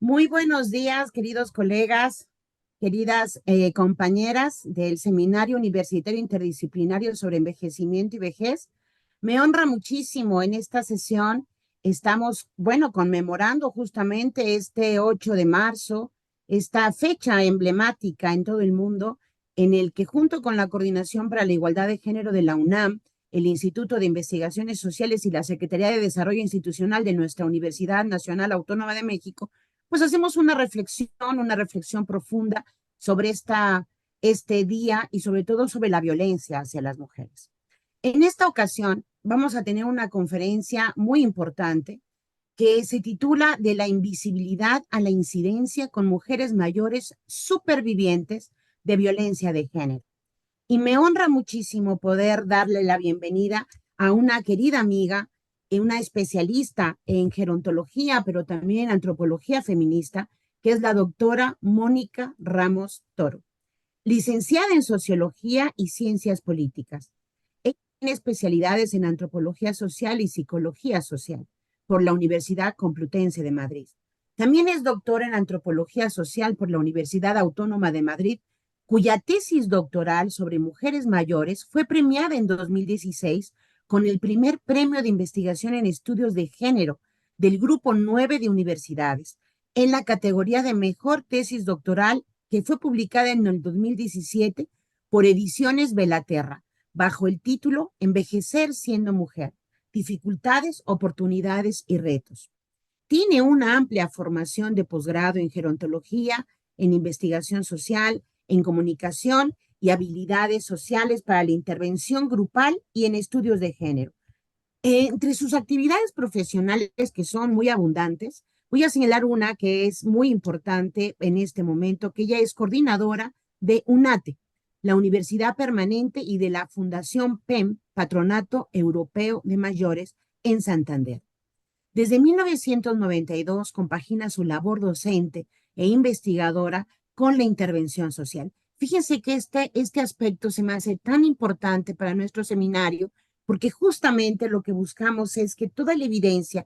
Muy buenos días, queridos colegas, queridas compañeras del Seminario Universitario Interdisciplinario sobre Envejecimiento y Vejez. Me honra muchísimo en esta sesión. Estamos, bueno, conmemorando justamente este 8 de marzo, esta fecha emblemática en todo el mundo, en el que junto con la Coordinación para la Igualdad de Género de la UNAM, el Instituto de Investigaciones Sociales y la Secretaría de Desarrollo Institucional de nuestra Universidad Nacional Autónoma de México, pues hacemos una reflexión profunda sobre este día y sobre todo sobre la violencia hacia las mujeres. En esta ocasión vamos a tener una conferencia muy importante que se titula De la invisibilidad a la incidencia con mujeres mayores supervivientes de violencia de género. Y me honra muchísimo poder darle la bienvenida a una querida amiga, una especialista en gerontología, pero también en antropología feminista, que es la doctora Mónica Ramos Toro, licenciada en Sociología y Ciencias Políticas. Ella tiene especialidades en Antropología Social y Psicología Social por la Universidad Complutense de Madrid. También es doctora en Antropología Social por la Universidad Autónoma de Madrid, cuya tesis doctoral sobre mujeres mayores fue premiada en 2016 con el primer premio de investigación en estudios de género del Grupo 9 de universidades, en la categoría de mejor tesis doctoral, que fue publicada en el 2017 por Ediciones Belaterra, bajo el título Envejecer siendo mujer, dificultades, oportunidades y retos. Tiene una amplia formación de posgrado en gerontología, en investigación social, en comunicación y habilidades sociales para la intervención grupal y en estudios de género. Entre sus actividades profesionales, que son muy abundantes, voy a señalar una que es muy importante en este momento, que ella es coordinadora de UNATE, la Universidad Permanente, y de la Fundación PEM, Patronato Europeo de Mayores, en Santander. Desde 1992 compagina su labor docente e investigadora con la intervención social. Fíjense que este aspecto se me hace tan importante para nuestro seminario, porque justamente lo que buscamos es que toda la evidencia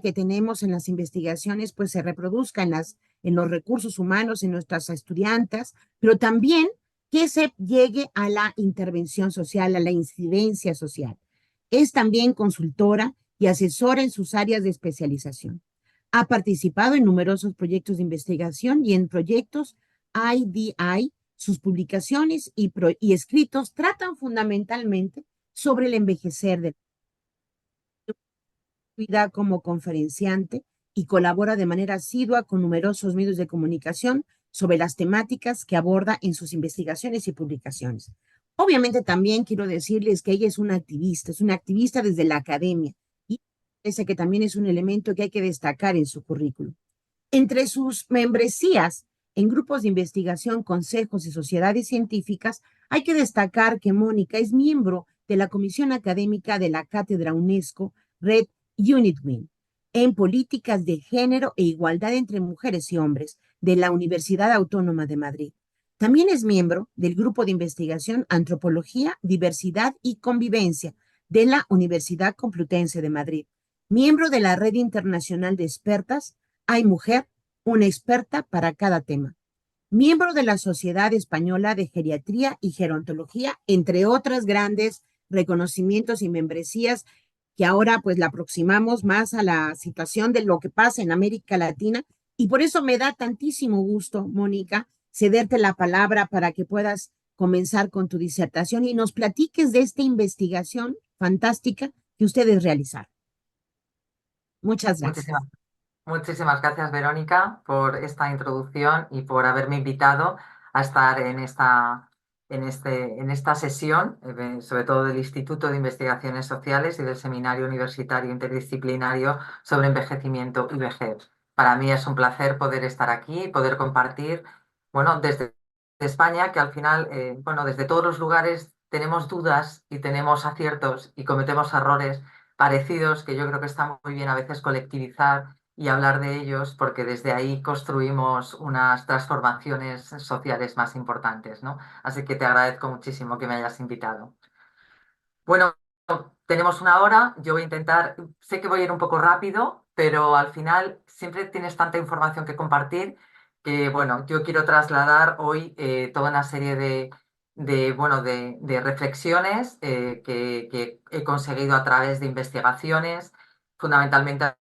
que tenemos en las investigaciones, pues se reproduzca en los recursos humanos, en nuestras estudiantes, pero también que se llegue a la intervención social, a la incidencia social. Es también consultora y asesora en sus áreas de especialización. Ha participado en numerosos proyectos de investigación y en proyectos IDI. Sus publicaciones y escritos tratan fundamentalmente sobre el envejecer de la vida como conferenciante y colabora de manera asidua con numerosos medios de comunicación sobre las temáticas que aborda en sus investigaciones y publicaciones. Obviamente también quiero decirles que ella es una activista desde la academia, y parece que también es un elemento que hay que destacar en su currículum. Entre sus membresías en grupos de investigación, consejos y sociedades científicas, hay que destacar que Mónica es miembro de la Comisión Académica de la Cátedra UNESCO Red UNITWIN en Políticas de Género e Igualdad entre Mujeres y Hombres de la Universidad Autónoma de Madrid. También es miembro del Grupo de Investigación Antropología, Diversidad y Convivencia de la Universidad Complutense de Madrid. Miembro de la Red Internacional de Expertas Hay Mujer, una experta para cada tema. Miembro de la Sociedad Española de Geriatría y Gerontología, entre otras grandes reconocimientos y membresías que ahora pues la aproximamos más a la situación de lo que pasa en América Latina. Y por eso me da tantísimo gusto, Mónica, cederte la palabra para que puedas comenzar con tu disertación y nos platiques de esta investigación fantástica que ustedes realizaron. Muchas Muchísimas, gracias. muchísimas gracias, Verónica, por esta introducción y por haberme invitado a estar en esta sesión, sobre todo del Instituto de Investigaciones Sociales y del Seminario Universitario Interdisciplinario sobre Envejecimiento y Vejez. Para mí es un placer poder estar aquí y poder compartir, bueno, desde España, que al final, bueno, desde todos los lugares tenemos dudas y tenemos aciertos y cometemos errores parecidos que yo creo que está muy bien a veces colectivizar y hablar de ellos porque desde ahí construimos unas transformaciones sociales más importantes, ¿no? Así que te agradezco muchísimo que me hayas invitado. Bueno, tenemos una hora, yo voy a intentar, sé que voy a ir un poco rápido, pero al final siempre tienes tanta información que compartir que, bueno, yo quiero trasladar hoy toda una serie bueno, de reflexiones que he conseguido a través de investigaciones, fundamentalmente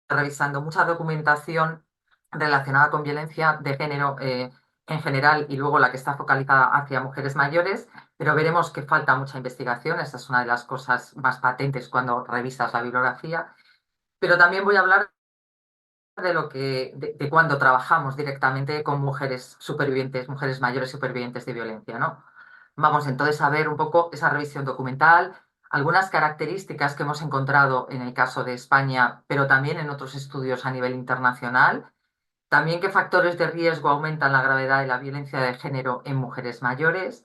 revisando mucha documentación relacionada con violencia de género en general y luego la que está focalizada hacia mujeres mayores, pero veremos que falta mucha investigación, esa es una de las cosas más patentes cuando revisas la bibliografía, pero también voy a hablar de de cuando trabajamos directamente con mujeres supervivientes, mujeres mayores supervivientes de violencia, ¿no? Vamos entonces a ver un poco esa revisión documental, algunas características que hemos encontrado en el caso de España, pero también en otros estudios a nivel internacional. También qué factores de riesgo aumentan la gravedad de la violencia de género en mujeres mayores.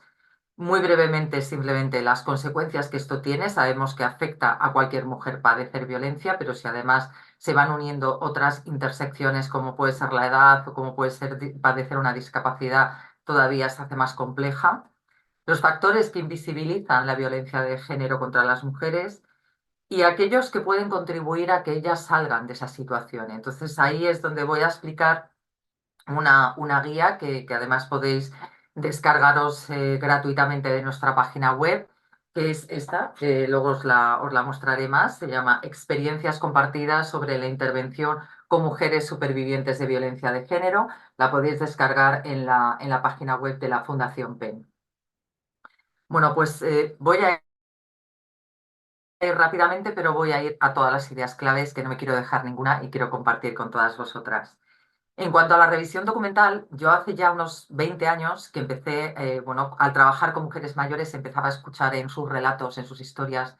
Muy brevemente, simplemente las consecuencias que esto tiene. Sabemos que afecta a cualquier mujer padecer violencia, pero si además se van uniendo otras intersecciones como puede ser la edad o como puede ser padecer una discapacidad, todavía se hace más compleja. Los factores que invisibilizan la violencia de género contra las mujeres y aquellos que pueden contribuir a que ellas salgan de esa situación. Entonces ahí es donde voy a explicar una guía que además podéis descargaros gratuitamente de nuestra página web, que es esta, que luego os la mostraré más. Se llama Experiencias compartidas sobre la intervención con mujeres supervivientes de violencia de género. La podéis descargar en la página web de la Fundación PEN. Bueno, pues voy a ir rápidamente, pero voy a ir a todas las ideas claves que no me quiero dejar ninguna y quiero compartir con todas vosotras. En cuanto a la revisión documental, yo hace ya unos 20 años que empecé, bueno, al trabajar con mujeres mayores, empezaba a escuchar en sus relatos, en sus historias,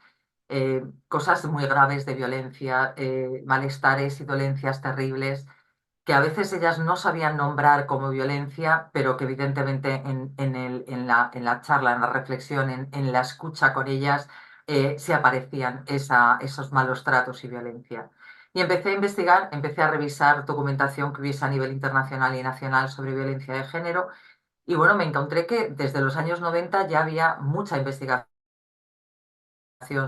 cosas muy graves de violencia, malestares y dolencias terribles que a veces ellas no sabían nombrar como violencia, pero que evidentemente en la charla, en la reflexión, en la escucha con ellas, se aparecían esos malos tratos y violencia. Y empecé a investigar, empecé a revisar documentación que hubiese a nivel internacional y nacional sobre violencia de género. Y bueno, me encontré que desde los años 90 ya había mucha investigación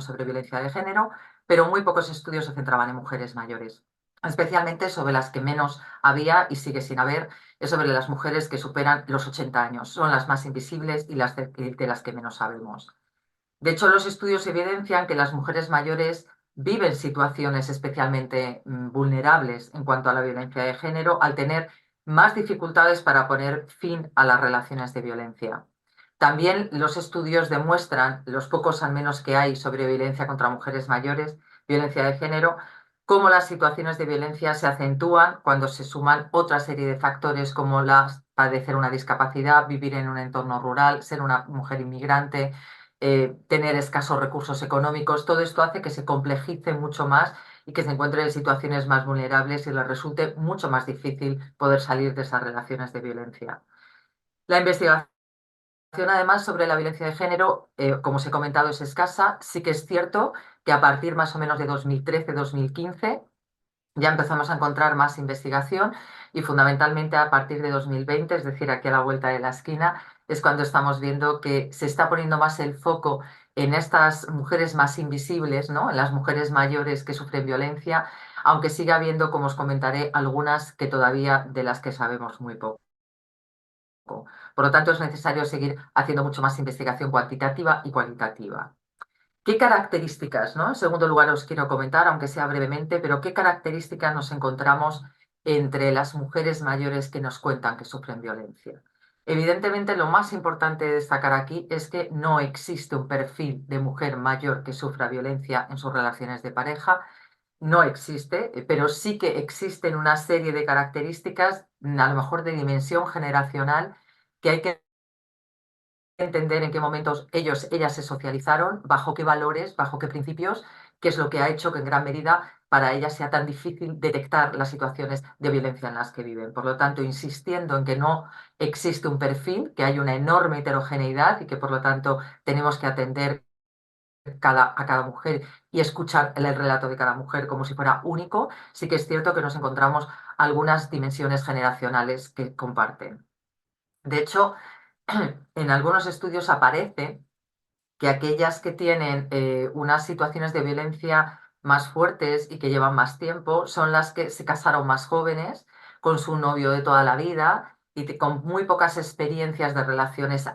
sobre violencia de género, pero muy pocos estudios se centraban en mujeres mayores. Especialmente sobre las que menos había y sigue sin haber, es sobre las mujeres que superan los 80 años. Son las más invisibles y de las que menos sabemos. De hecho, los estudios evidencian que las mujeres mayores viven situaciones especialmente vulnerables en cuanto a la violencia de género, al tener más dificultades para poner fin a las relaciones de violencia. También los estudios demuestran, los pocos al menos que hay sobre violencia contra mujeres mayores, violencia de género, cómo las situaciones de violencia se acentúan cuando se suman otra serie de factores como padecer una discapacidad, vivir en un entorno rural, ser una mujer inmigrante, tener escasos recursos económicos. Todo esto hace que se complejice mucho más y que se encuentren en situaciones más vulnerables y les resulte mucho más difícil poder salir de esas relaciones de violencia. La investigación además sobre la violencia de género, como os he comentado, es escasa. Sí que es cierto que a partir más o menos de 2013-2015 ya empezamos a encontrar más investigación y fundamentalmente a partir de 2020, es decir, aquí a la vuelta de la esquina, es cuando estamos viendo que se está poniendo más el foco en estas mujeres más invisibles, ¿no? En las mujeres mayores que sufren violencia, aunque siga habiendo, como os comentaré, algunas que todavía de las que sabemos muy poco. Por lo tanto, es necesario seguir haciendo mucho más investigación cuantitativa y cualitativa. ¿Qué características, ¿no? En segundo lugar, os quiero comentar, aunque sea brevemente, pero qué características nos encontramos entre las mujeres mayores que nos cuentan que sufren violencia? Evidentemente, lo más importante de destacar aquí es que no existe un perfil de mujer mayor que sufra violencia en sus relaciones de pareja. No existe, pero sí que existen una serie de características, a lo mejor de dimensión generacional, que hay que entender en qué momentos ellas se socializaron, bajo qué valores, bajo qué principios, qué es lo que ha hecho que en gran medida para ellas sea tan difícil detectar las situaciones de violencia en las que viven. Por lo tanto, insistiendo en que no existe un perfil, que hay una enorme heterogeneidad y que por lo tanto tenemos que atender a cada mujer y escuchar el relato de cada mujer como si fuera único, sí que es cierto que nos encontramos algunas dimensiones generacionales que comparten. De hecho, en algunos estudios aparece que aquellas que tienen unas situaciones de violencia más fuertes y que llevan más tiempo son las que se casaron más jóvenes con su novio de toda la vida y con muy pocas experiencias de relaciones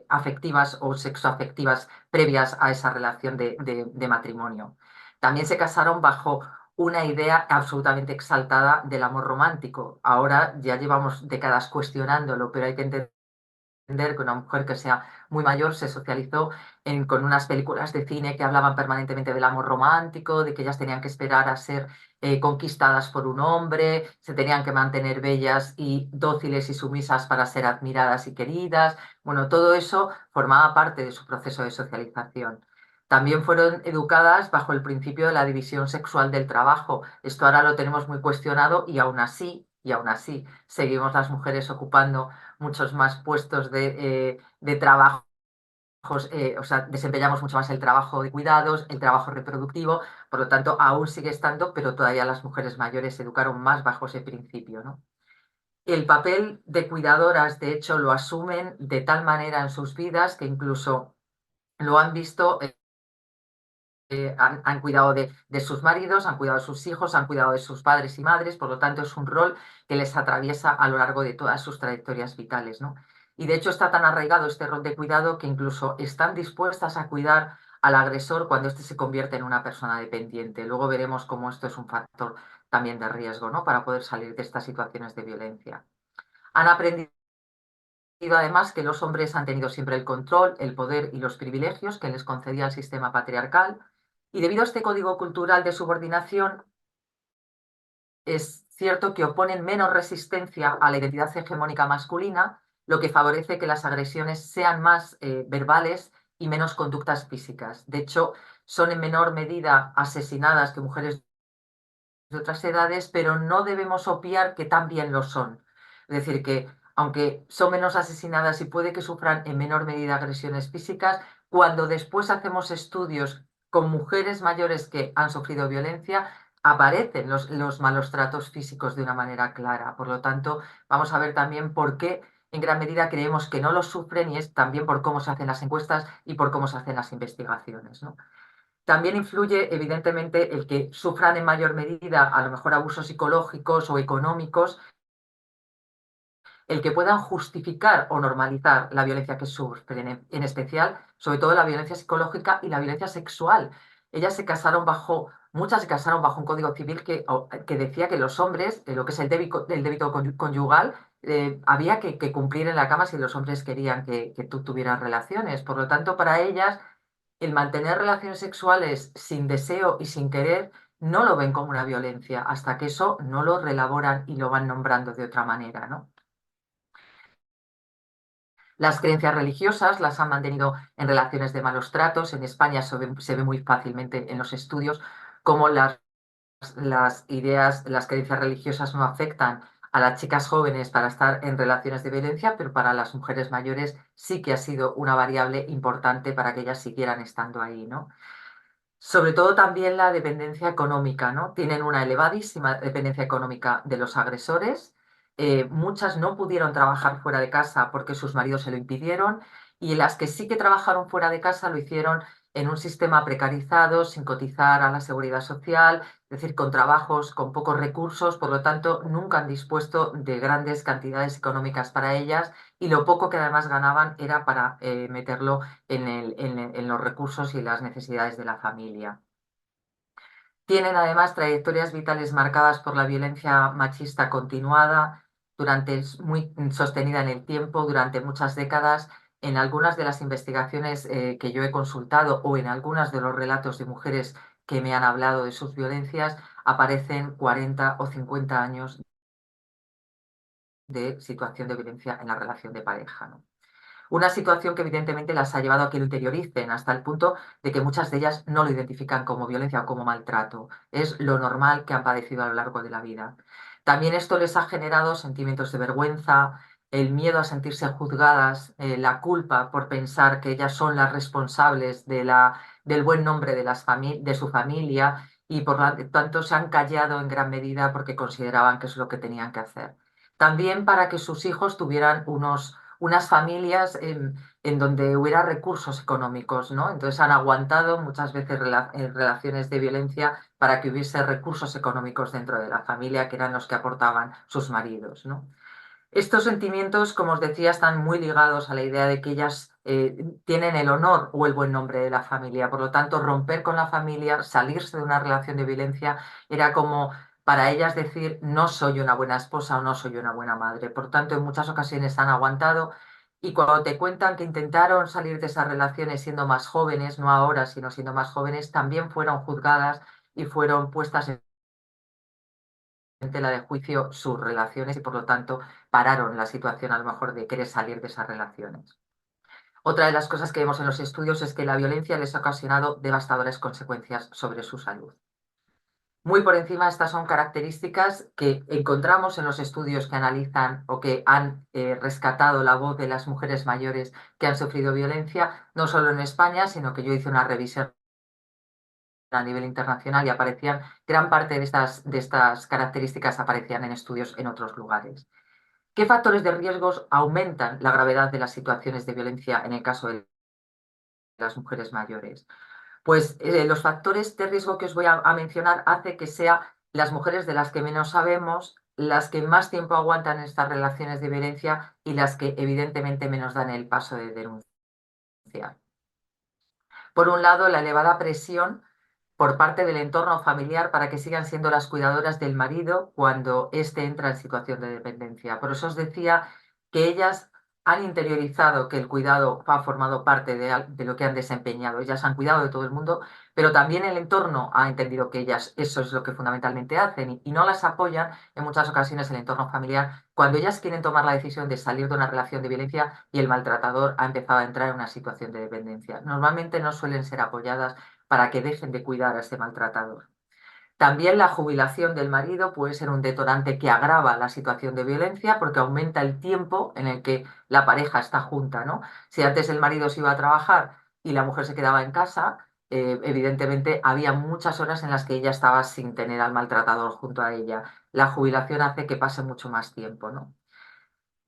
afectivas o sexoafectivas previas a esa relación de matrimonio. También se casaron bajo una idea absolutamente exaltada del amor romántico. Ahora ya llevamos décadas cuestionándolo, pero hay que entender que una mujer que sea muy mayor se socializó con unas películas de cine que hablaban permanentemente del amor romántico, de que ellas tenían que esperar a ser conquistadas por un hombre, se tenían que mantener bellas y dóciles y sumisas para ser admiradas y queridas. Bueno, todo eso formaba parte de su proceso de socialización. También fueron educadas bajo el principio de la división sexual del trabajo. Esto ahora lo tenemos muy cuestionado y aún así, seguimos las mujeres ocupando muchos más puestos de trabajo, o sea, desempeñamos mucho más el trabajo de cuidados, el trabajo reproductivo, por lo tanto, aún sigue estando, pero todavía las mujeres mayores se educaron más bajo ese principio, ¿no? El papel de cuidadoras, de hecho, lo asumen de tal manera en sus vidas que incluso lo han visto han cuidado de sus maridos, han cuidado de sus hijos, han cuidado de sus padres y madres, por lo tanto es un rol que les atraviesa a lo largo de todas sus trayectorias vitales, ¿no? Y de hecho está tan arraigado este rol de cuidado que incluso están dispuestas a cuidar al agresor cuando éste se convierte en una persona dependiente. Luego veremos cómo esto es un factor también de riesgo, ¿no? Para poder salir de estas situaciones de violencia. Han aprendido además que los hombres han tenido siempre el control, el poder y los privilegios que les concedía el sistema patriarcal, y debido a este código cultural de subordinación, es cierto que oponen menos resistencia a la identidad hegemónica masculina, lo que favorece que las agresiones sean más verbales y menos conductas físicas. De hecho, son en menor medida asesinadas que mujeres de otras edades, pero no debemos obviar que también lo son. Es decir, que aunque son menos asesinadas y puede que sufran en menor medida agresiones físicas, cuando después hacemos estudios con mujeres mayores que han sufrido violencia, aparecen los malos tratos físicos de una manera clara. Por lo tanto, vamos a ver también por qué en gran medida creemos que no lo sufren y es también por cómo se hacen las encuestas y por cómo se hacen las investigaciones, ¿no? También influye, evidentemente, el que sufran en mayor medida, a lo mejor, abusos psicológicos o económicos, el que puedan justificar o normalizar la violencia que sufren, en especial, sobre todo la violencia psicológica y la violencia sexual. Muchas se casaron bajo un código civil que decía que los hombres, lo que es el débito conyugal, había que cumplir en la cama si los hombres querían que tú tuvieras relaciones. Por lo tanto, para ellas el mantener relaciones sexuales sin deseo y sin querer no lo ven como una violencia, hasta que eso no lo relaboran y lo van nombrando de otra manera, ¿no? Las creencias religiosas las han mantenido en relaciones de malos tratos. En España se ve muy fácilmente en los estudios cómo las ideas, las creencias religiosas no afectan a las chicas jóvenes para estar en relaciones de violencia, pero para las mujeres mayores sí que ha sido una variable importante para que ellas siguieran estando ahí, ¿no? Sobre todo también la dependencia económica, ¿no? Tienen una elevadísima dependencia económica de los agresores. Muchas no pudieron trabajar fuera de casa porque sus maridos se lo impidieron y las que sí que trabajaron fuera de casa lo hicieron en un sistema precarizado, sin cotizar a la seguridad social, es decir, con trabajos con pocos recursos, por lo tanto, nunca han dispuesto de grandes cantidades económicas para ellas y lo poco que además ganaban era para meterlo en los recursos y las necesidades de la familia. Tienen además trayectorias vitales marcadas por la violencia machista continuada, muy sostenida en el tiempo, durante muchas décadas. En algunas de las investigaciones que yo he consultado o en algunos de los relatos de mujeres que me han hablado de sus violencias, aparecen 40 o 50 años de situación de violencia en la relación de pareja, ¿no? Una situación que evidentemente las ha llevado a que lo interioricen hasta el punto de que muchas de ellas no lo identifican como violencia o como maltrato. Es lo normal que han padecido a lo largo de la vida. También esto les ha generado sentimientos de vergüenza, el miedo a sentirse juzgadas, la culpa por pensar que ellas son las responsables del buen nombre de su familia y por lo tanto se han callado en gran medida porque consideraban que es lo que tenían que hacer. También para que sus hijos tuvieran unas familias en donde hubiera recursos económicos, ¿no? Entonces han aguantado muchas veces relaciones de violencia para que hubiese recursos económicos dentro de la familia, que eran los que aportaban sus maridos, ¿no? Estos sentimientos, como os decía, están muy ligados a la idea de que ellas tienen el honor o el buen nombre de la familia. Por lo tanto, romper con la familia, salirse de una relación de violencia, era como para ellas decir no soy una buena esposa o no soy una buena madre. Por tanto, en muchas ocasiones han aguantado y cuando te cuentan que intentaron salir de esas relaciones siendo más jóvenes, no ahora, sino siendo más jóvenes, también fueron juzgadas y fueron puestas en tela de juicio sus relaciones y por lo tanto pararon la situación a lo mejor de querer salir de esas relaciones. Otra de las cosas que vemos en los estudios es que la violencia les ha ocasionado devastadoras consecuencias sobre su salud. Muy por encima, estas son características que encontramos en los estudios que analizan o que han rescatado la voz de las mujeres mayores que han sufrido violencia, no solo en España, sino que yo hice una revisión a nivel internacional y aparecían, gran parte de estas características aparecían en estudios en otros lugares. ¿Qué factores de riesgos aumentan la gravedad de las situaciones de violencia en el caso de las mujeres mayores? Pues los factores de riesgo que os voy a mencionar hace que sean las mujeres de las que menos sabemos, las que más tiempo aguantan estas relaciones de violencia y las que evidentemente menos dan el paso de denunciar. Por un lado, la elevada presión por parte del entorno familiar para que sigan siendo las cuidadoras del marido cuando éste entra en situación de dependencia. Por eso os decía que ellas han interiorizado que el cuidado ha formado parte de lo que han desempeñado. Ellas han cuidado de todo el mundo, pero también el entorno ha entendido que ellas eso es lo que fundamentalmente hacen y no las apoyan en muchas ocasiones el entorno familiar cuando ellas quieren tomar la decisión de salir de una relación de violencia y el maltratador ha empezado a entrar en una situación de dependencia. Normalmente no suelen ser apoyadas para que dejen de cuidar a ese maltratador. También la jubilación del marido puede ser un detonante que agrava la situación de violencia porque aumenta el tiempo en el que la pareja está junta, ¿no? Si antes el marido se iba a trabajar y la mujer se quedaba en casa, evidentemente había muchas horas en las que ella estaba sin tener al maltratador junto a ella. La jubilación hace que pase mucho más tiempo, ¿no?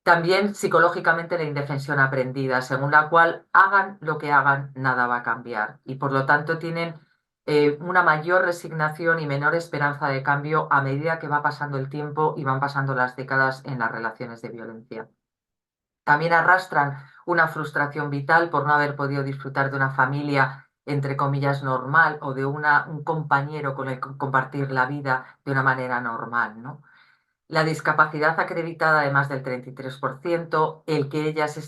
También psicológicamente la indefensión aprendida, según la cual hagan lo que hagan, nada va a cambiar. Y por lo tanto tienen una mayor resignación y menor esperanza de cambio a medida que va pasando el tiempo y van pasando las décadas en las relaciones de violencia. También arrastran una frustración vital por no haber podido disfrutar de una familia, entre comillas, normal o de un compañero con el que compartir la vida de una manera normal, ¿no? La discapacidad acreditada de más del 33%, el que ellas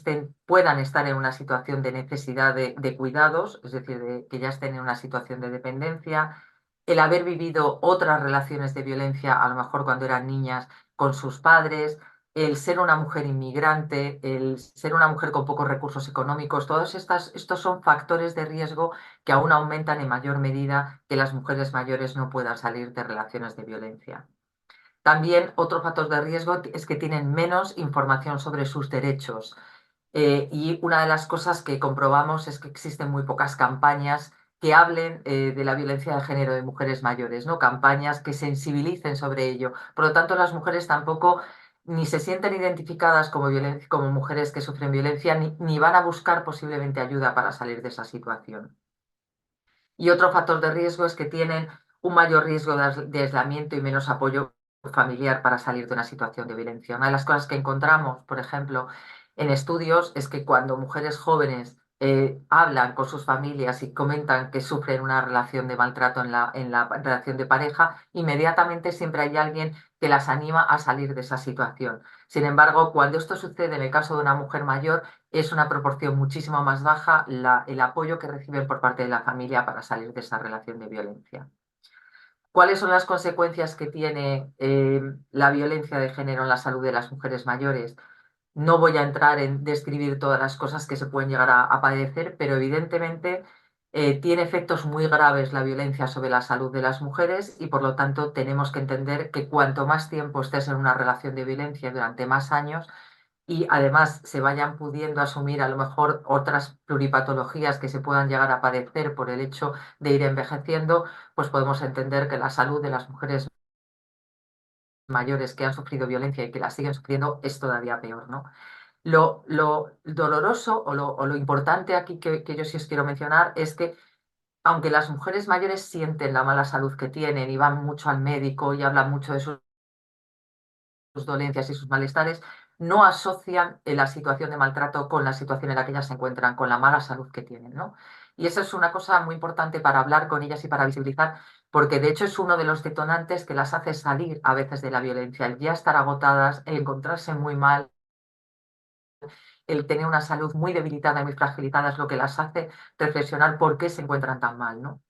puedan estar en una situación de necesidad de cuidados, es decir, que ya estén en una situación de dependencia, el haber vivido otras relaciones de violencia, a lo mejor cuando eran niñas, con sus padres, el ser una mujer inmigrante, el ser una mujer con pocos recursos económicos, estos son factores de riesgo que aún aumentan en mayor medida que las mujeres mayores no puedan salir de relaciones de violencia. También otro factor de riesgo es que tienen menos información sobre sus derechos. Y una de las cosas que comprobamos es que existen muy pocas campañas que hablen de la violencia de género de mujeres mayores, ¿no? Campañas que sensibilicen sobre ello. Por lo tanto, las mujeres tampoco ni se sienten identificadas como mujeres que sufren violencia, ni van a buscar posiblemente ayuda para salir de esa situación. Y otro factor de riesgo es que tienen un mayor riesgo de aislamiento y menos apoyo familiar para salir de una situación de violencia. Una de las cosas que encontramos, por ejemplo, en estudios es que cuando mujeres jóvenes hablan con sus familias y comentan que sufren una relación de maltrato en la relación de pareja, inmediatamente siempre hay alguien que las anima a salir de esa situación. Sin embargo, cuando esto sucede en el caso de una mujer mayor, es una proporción muchísimo más baja el apoyo que reciben por parte de la familia para salir de esa relación de violencia. ¿Cuáles son las consecuencias que tiene la violencia de género en la salud de las mujeres mayores? No voy a entrar en describir todas las cosas que se pueden llegar a padecer, pero evidentemente tiene efectos muy graves la violencia sobre la salud de las mujeres y por lo tanto tenemos que entender que cuanto más tiempo estés en una relación de violencia durante más años, y además se vayan pudiendo asumir a lo mejor otras pluripatologías que se puedan llegar a padecer por el hecho de ir envejeciendo, pues podemos entender que la salud de las mujeres mayores que han sufrido violencia y que la siguen sufriendo es todavía peor, ¿no? Lo doloroso o lo importante aquí que yo sí os quiero mencionar es que aunque las mujeres mayores sienten la mala salud que tienen y van mucho al médico y hablan mucho de sus dolencias y sus malestares, no asocian la situación de maltrato con la situación en la que ellas se encuentran, con la mala salud que tienen, ¿no? Y eso es una cosa muy importante para hablar con ellas y para visibilizar, porque de hecho es uno de los detonantes que las hace salir a veces de la violencia, el ya estar agotadas, el encontrarse muy mal, el tener una salud muy debilitada y muy fragilizada es lo que las hace reflexionar por qué se encuentran tan mal, ¿no?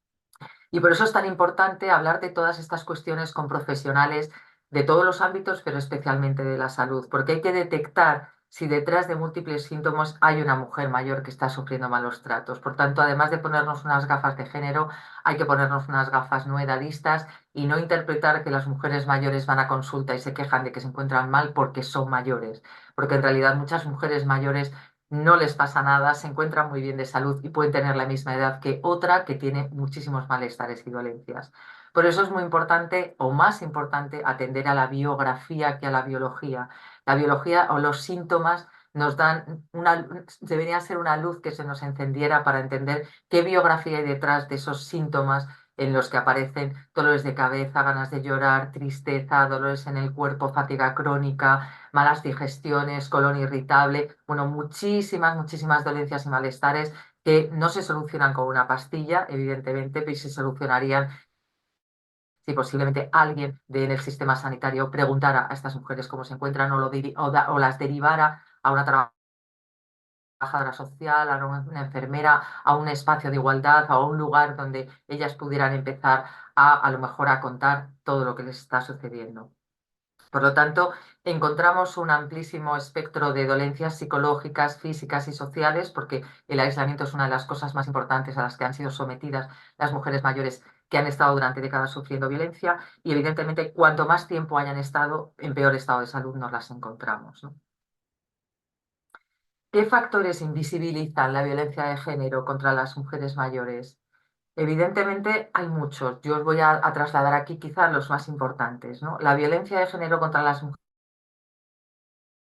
Y por eso es tan importante hablar de todas estas cuestiones con profesionales de todos los ámbitos, pero especialmente de la salud, porque hay que detectar si detrás de múltiples síntomas hay una mujer mayor que está sufriendo malos tratos. Por tanto, además de ponernos unas gafas de género, hay que ponernos unas gafas no edadistas y no interpretar que las mujeres mayores van a consulta y se quejan de que se encuentran mal porque son mayores, porque en realidad muchas mujeres mayores no les pasa nada, se encuentran muy bien de salud y pueden tener la misma edad que otra que tiene muchísimos malestares y dolencias. Por eso es muy importante o más importante atender a la biografía que a la biología. La biología o los síntomas nos dan debería ser una luz que se nos encendiera para entender qué biografía hay detrás de esos síntomas en los que aparecen dolores de cabeza, ganas de llorar, tristeza, dolores en el cuerpo, fatiga crónica, malas digestiones, colon irritable, bueno, muchísimas dolencias y malestares que no se solucionan con una pastilla, evidentemente, pero se solucionarían si posiblemente alguien en el sistema sanitario preguntara a estas mujeres cómo se encuentran o las derivara a una trabajadora social, a una enfermera, a un espacio de igualdad, a un lugar donde ellas pudieran empezar a lo mejor a contar todo lo que les está sucediendo. Por lo tanto, encontramos un amplísimo espectro de dolencias psicológicas, físicas y sociales, porque el aislamiento es una de las cosas más importantes a las que han sido sometidas las mujeres mayores que han estado durante décadas sufriendo violencia y evidentemente cuanto más tiempo hayan estado en peor estado de salud nos las encontramos, ¿no? ¿Qué factores invisibilizan la violencia de género contra las mujeres mayores? Evidentemente hay muchos. Yo os voy a trasladar aquí quizás los más importantes, ¿no? La violencia de género contra las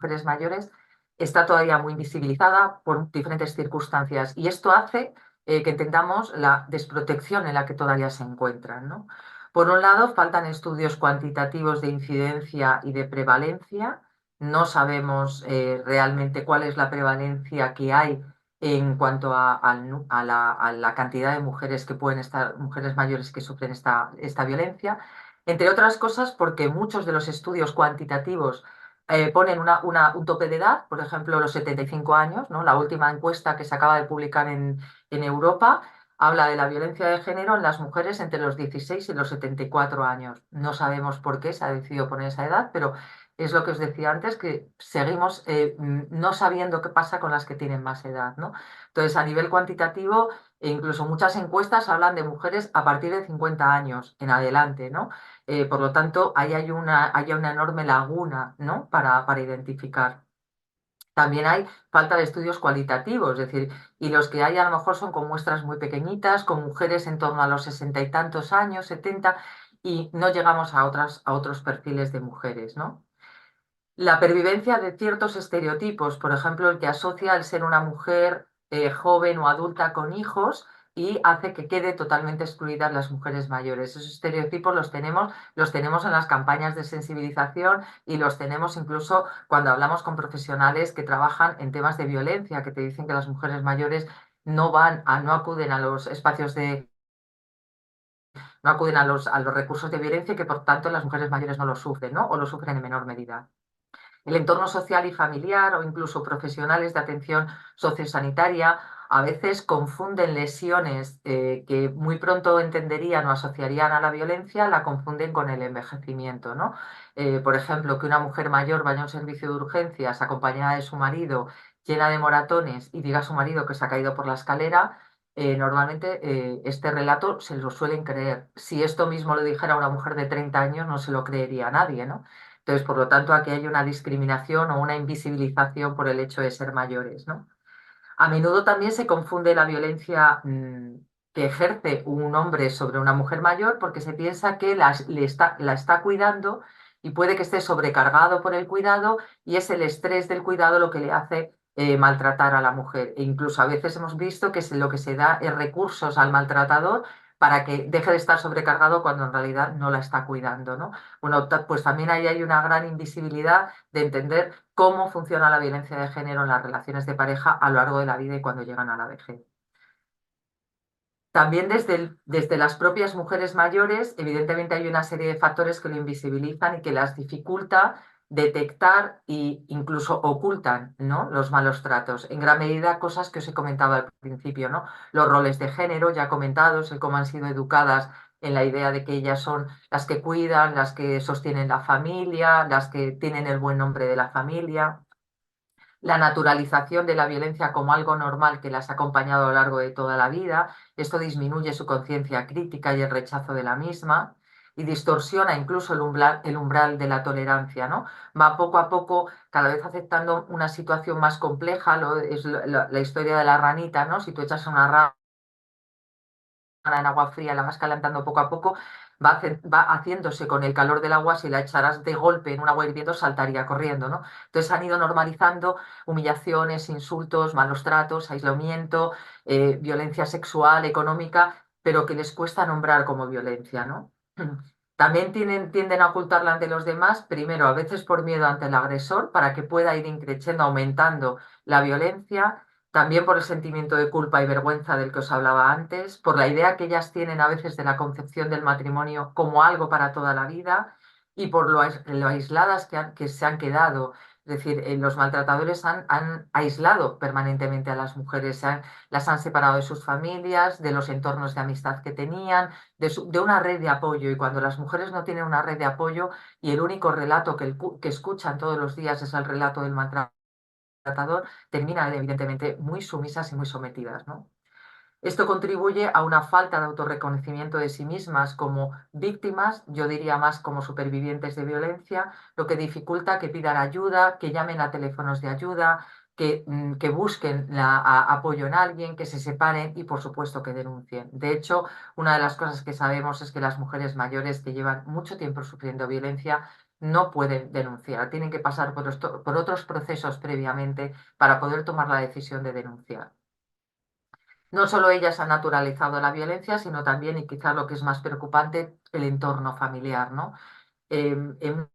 mujeres mayores está todavía muy invisibilizada por diferentes circunstancias y esto hace que entendamos la desprotección en la que todavía se encuentran, ¿no? Por un lado, faltan estudios cuantitativos de incidencia y de prevalencia. No sabemos realmente cuál es la prevalencia que hay en cuanto a la cantidad de mujeres que pueden estar, mujeres mayores que sufren esta violencia, entre otras cosas porque muchos de los estudios cuantitativos ponen un tope de edad, por ejemplo, los 75 años, ¿no? La última encuesta que se acaba de publicar en Europa habla de la violencia de género en las mujeres entre los 16 y los 74 años. No sabemos por qué se ha decidido poner esa edad, pero es lo que os decía antes, que seguimos no sabiendo qué pasa con las que tienen más edad, ¿no? Entonces, a nivel cuantitativo, e incluso muchas encuestas hablan de mujeres a partir de 50 años en adelante, ¿no? Por lo tanto, ahí hay una enorme laguna, ¿no? Para identificar. También hay falta de estudios cualitativos, es decir, y los que hay a lo mejor son con muestras muy pequeñitas, con mujeres en torno a los 60 y tantos años, 70, y no llegamos a otros perfiles de mujeres, ¿no? La pervivencia de ciertos estereotipos, por ejemplo, el que asocia el ser una mujer joven o adulta con hijos y hace que quede totalmente excluidas las mujeres mayores. Esos estereotipos los tenemos en las campañas de sensibilización y los tenemos incluso cuando hablamos con profesionales que trabajan en temas de violencia, que te dicen que las mujeres mayores no acuden a los espacios no acuden a los recursos de violencia y que por tanto las mujeres mayores no lo sufren, ¿no? O lo sufren en menor medida. El entorno social y familiar o incluso profesionales de atención sociosanitaria a veces confunden lesiones que muy pronto entenderían o asociarían a la violencia, la confunden con el envejecimiento, ¿no? Por ejemplo, que una mujer mayor vaya a un servicio de urgencias acompañada de su marido, llena de moratones, y diga a su marido que se ha caído por la escalera. Normalmente este relato se lo suelen creer. Si esto mismo lo dijera una mujer de 30 años, no se lo creería nadie, ¿no? Entonces, por lo tanto, aquí hay una discriminación o una invisibilización por el hecho de ser mayores, ¿no? A menudo también se confunde la violencia que ejerce un hombre sobre una mujer mayor porque se piensa que la está cuidando y puede que esté sobrecargado por el cuidado y es el estrés del cuidado lo que le hace maltratar a la mujer. E incluso a veces hemos visto que lo que se da es recursos al maltratador para que deje de estar sobrecargado cuando en realidad no la está cuidando, ¿no? Bueno, pues también ahí hay una gran invisibilidad de entender cómo funciona la violencia de género en las relaciones de pareja a lo largo de la vida y cuando llegan a la vejez. También desde las propias mujeres mayores, evidentemente hay una serie de factores que lo invisibilizan y que las dificulta detectar e incluso ocultan, ¿no?, los malos tratos. En gran medida, cosas que os he comentado al principio, ¿no? Los roles de género ya comentados, el cómo han sido educadas en la idea de que ellas son las que cuidan, las que sostienen la familia, las que tienen el buen nombre de la familia, la naturalización de la violencia como algo normal que las ha acompañado a lo largo de toda la vida. Esto disminuye su conciencia crítica y el rechazo de la misma y distorsiona incluso el umbral de la tolerancia, ¿no? Va poco a poco cada vez aceptando una situación más compleja, es la historia de la ranita, ¿no? Si tú echas una rana en agua fría, la vas calentando poco a poco, va haciéndose con el calor del agua, si la echaras de golpe en un agua hirviendo, saltaría corriendo, ¿no? Entonces han ido normalizando humillaciones, insultos, malos tratos, aislamiento, violencia sexual, económica, pero que les cuesta nombrar como violencia, ¿no? También tienden a ocultarla ante los demás, primero a veces por miedo ante el agresor, para que pueda ir increciendo, aumentando la violencia, también por el sentimiento de culpa y vergüenza del que os hablaba antes, por la idea que ellas tienen a veces de la concepción del matrimonio como algo para toda la vida y por lo aisladas que se han quedado. Es decir, los maltratadores han aislado permanentemente a las mujeres, las han separado de sus familias, de los entornos de amistad que tenían, de una red de apoyo. Y cuando las mujeres no tienen una red de apoyo y el único relato que escuchan todos los días es el relato del maltratador, terminan evidentemente muy sumisas y muy sometidas, ¿no? Esto contribuye a una falta de autorreconocimiento de sí mismas como víctimas, yo diría más como supervivientes de violencia, lo que dificulta que pidan ayuda, que llamen a teléfonos de ayuda, que busquen apoyo en alguien, que se separen y, por supuesto, que denuncien. De hecho, una de las cosas que sabemos es que las mujeres mayores que llevan mucho tiempo sufriendo violencia no pueden denunciar, tienen que pasar por otros procesos previamente para poder tomar la decisión de denunciar. No solo ellas han naturalizado la violencia, sino también, y quizá lo que es más preocupante, el entorno familiar, ¿no? En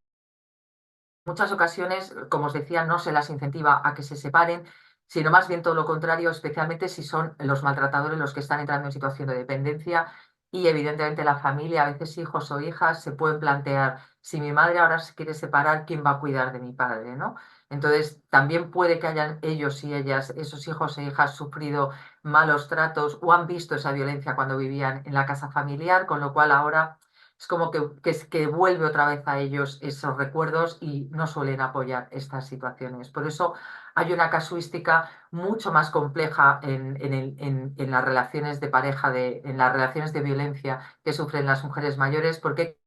muchas ocasiones, como os decía, no se las incentiva a que se separen, sino más bien todo lo contrario, especialmente si son los maltratadores los que están entrando en situación de dependencia y evidentemente la familia, a veces hijos o hijas, se pueden plantear, si mi madre ahora se quiere separar, ¿quién va a cuidar de mi padre, ¿no? Entonces, también puede que hayan ellos y ellas, esos hijos e hijas, sufrido malos tratos o han visto esa violencia cuando vivían en la casa familiar, con lo cual ahora es como que vuelve otra vez a ellos esos recuerdos y no suelen apoyar estas situaciones. Por eso hay una casuística mucho más compleja en las relaciones de pareja, en las relaciones de violencia que sufren las mujeres mayores, porque hay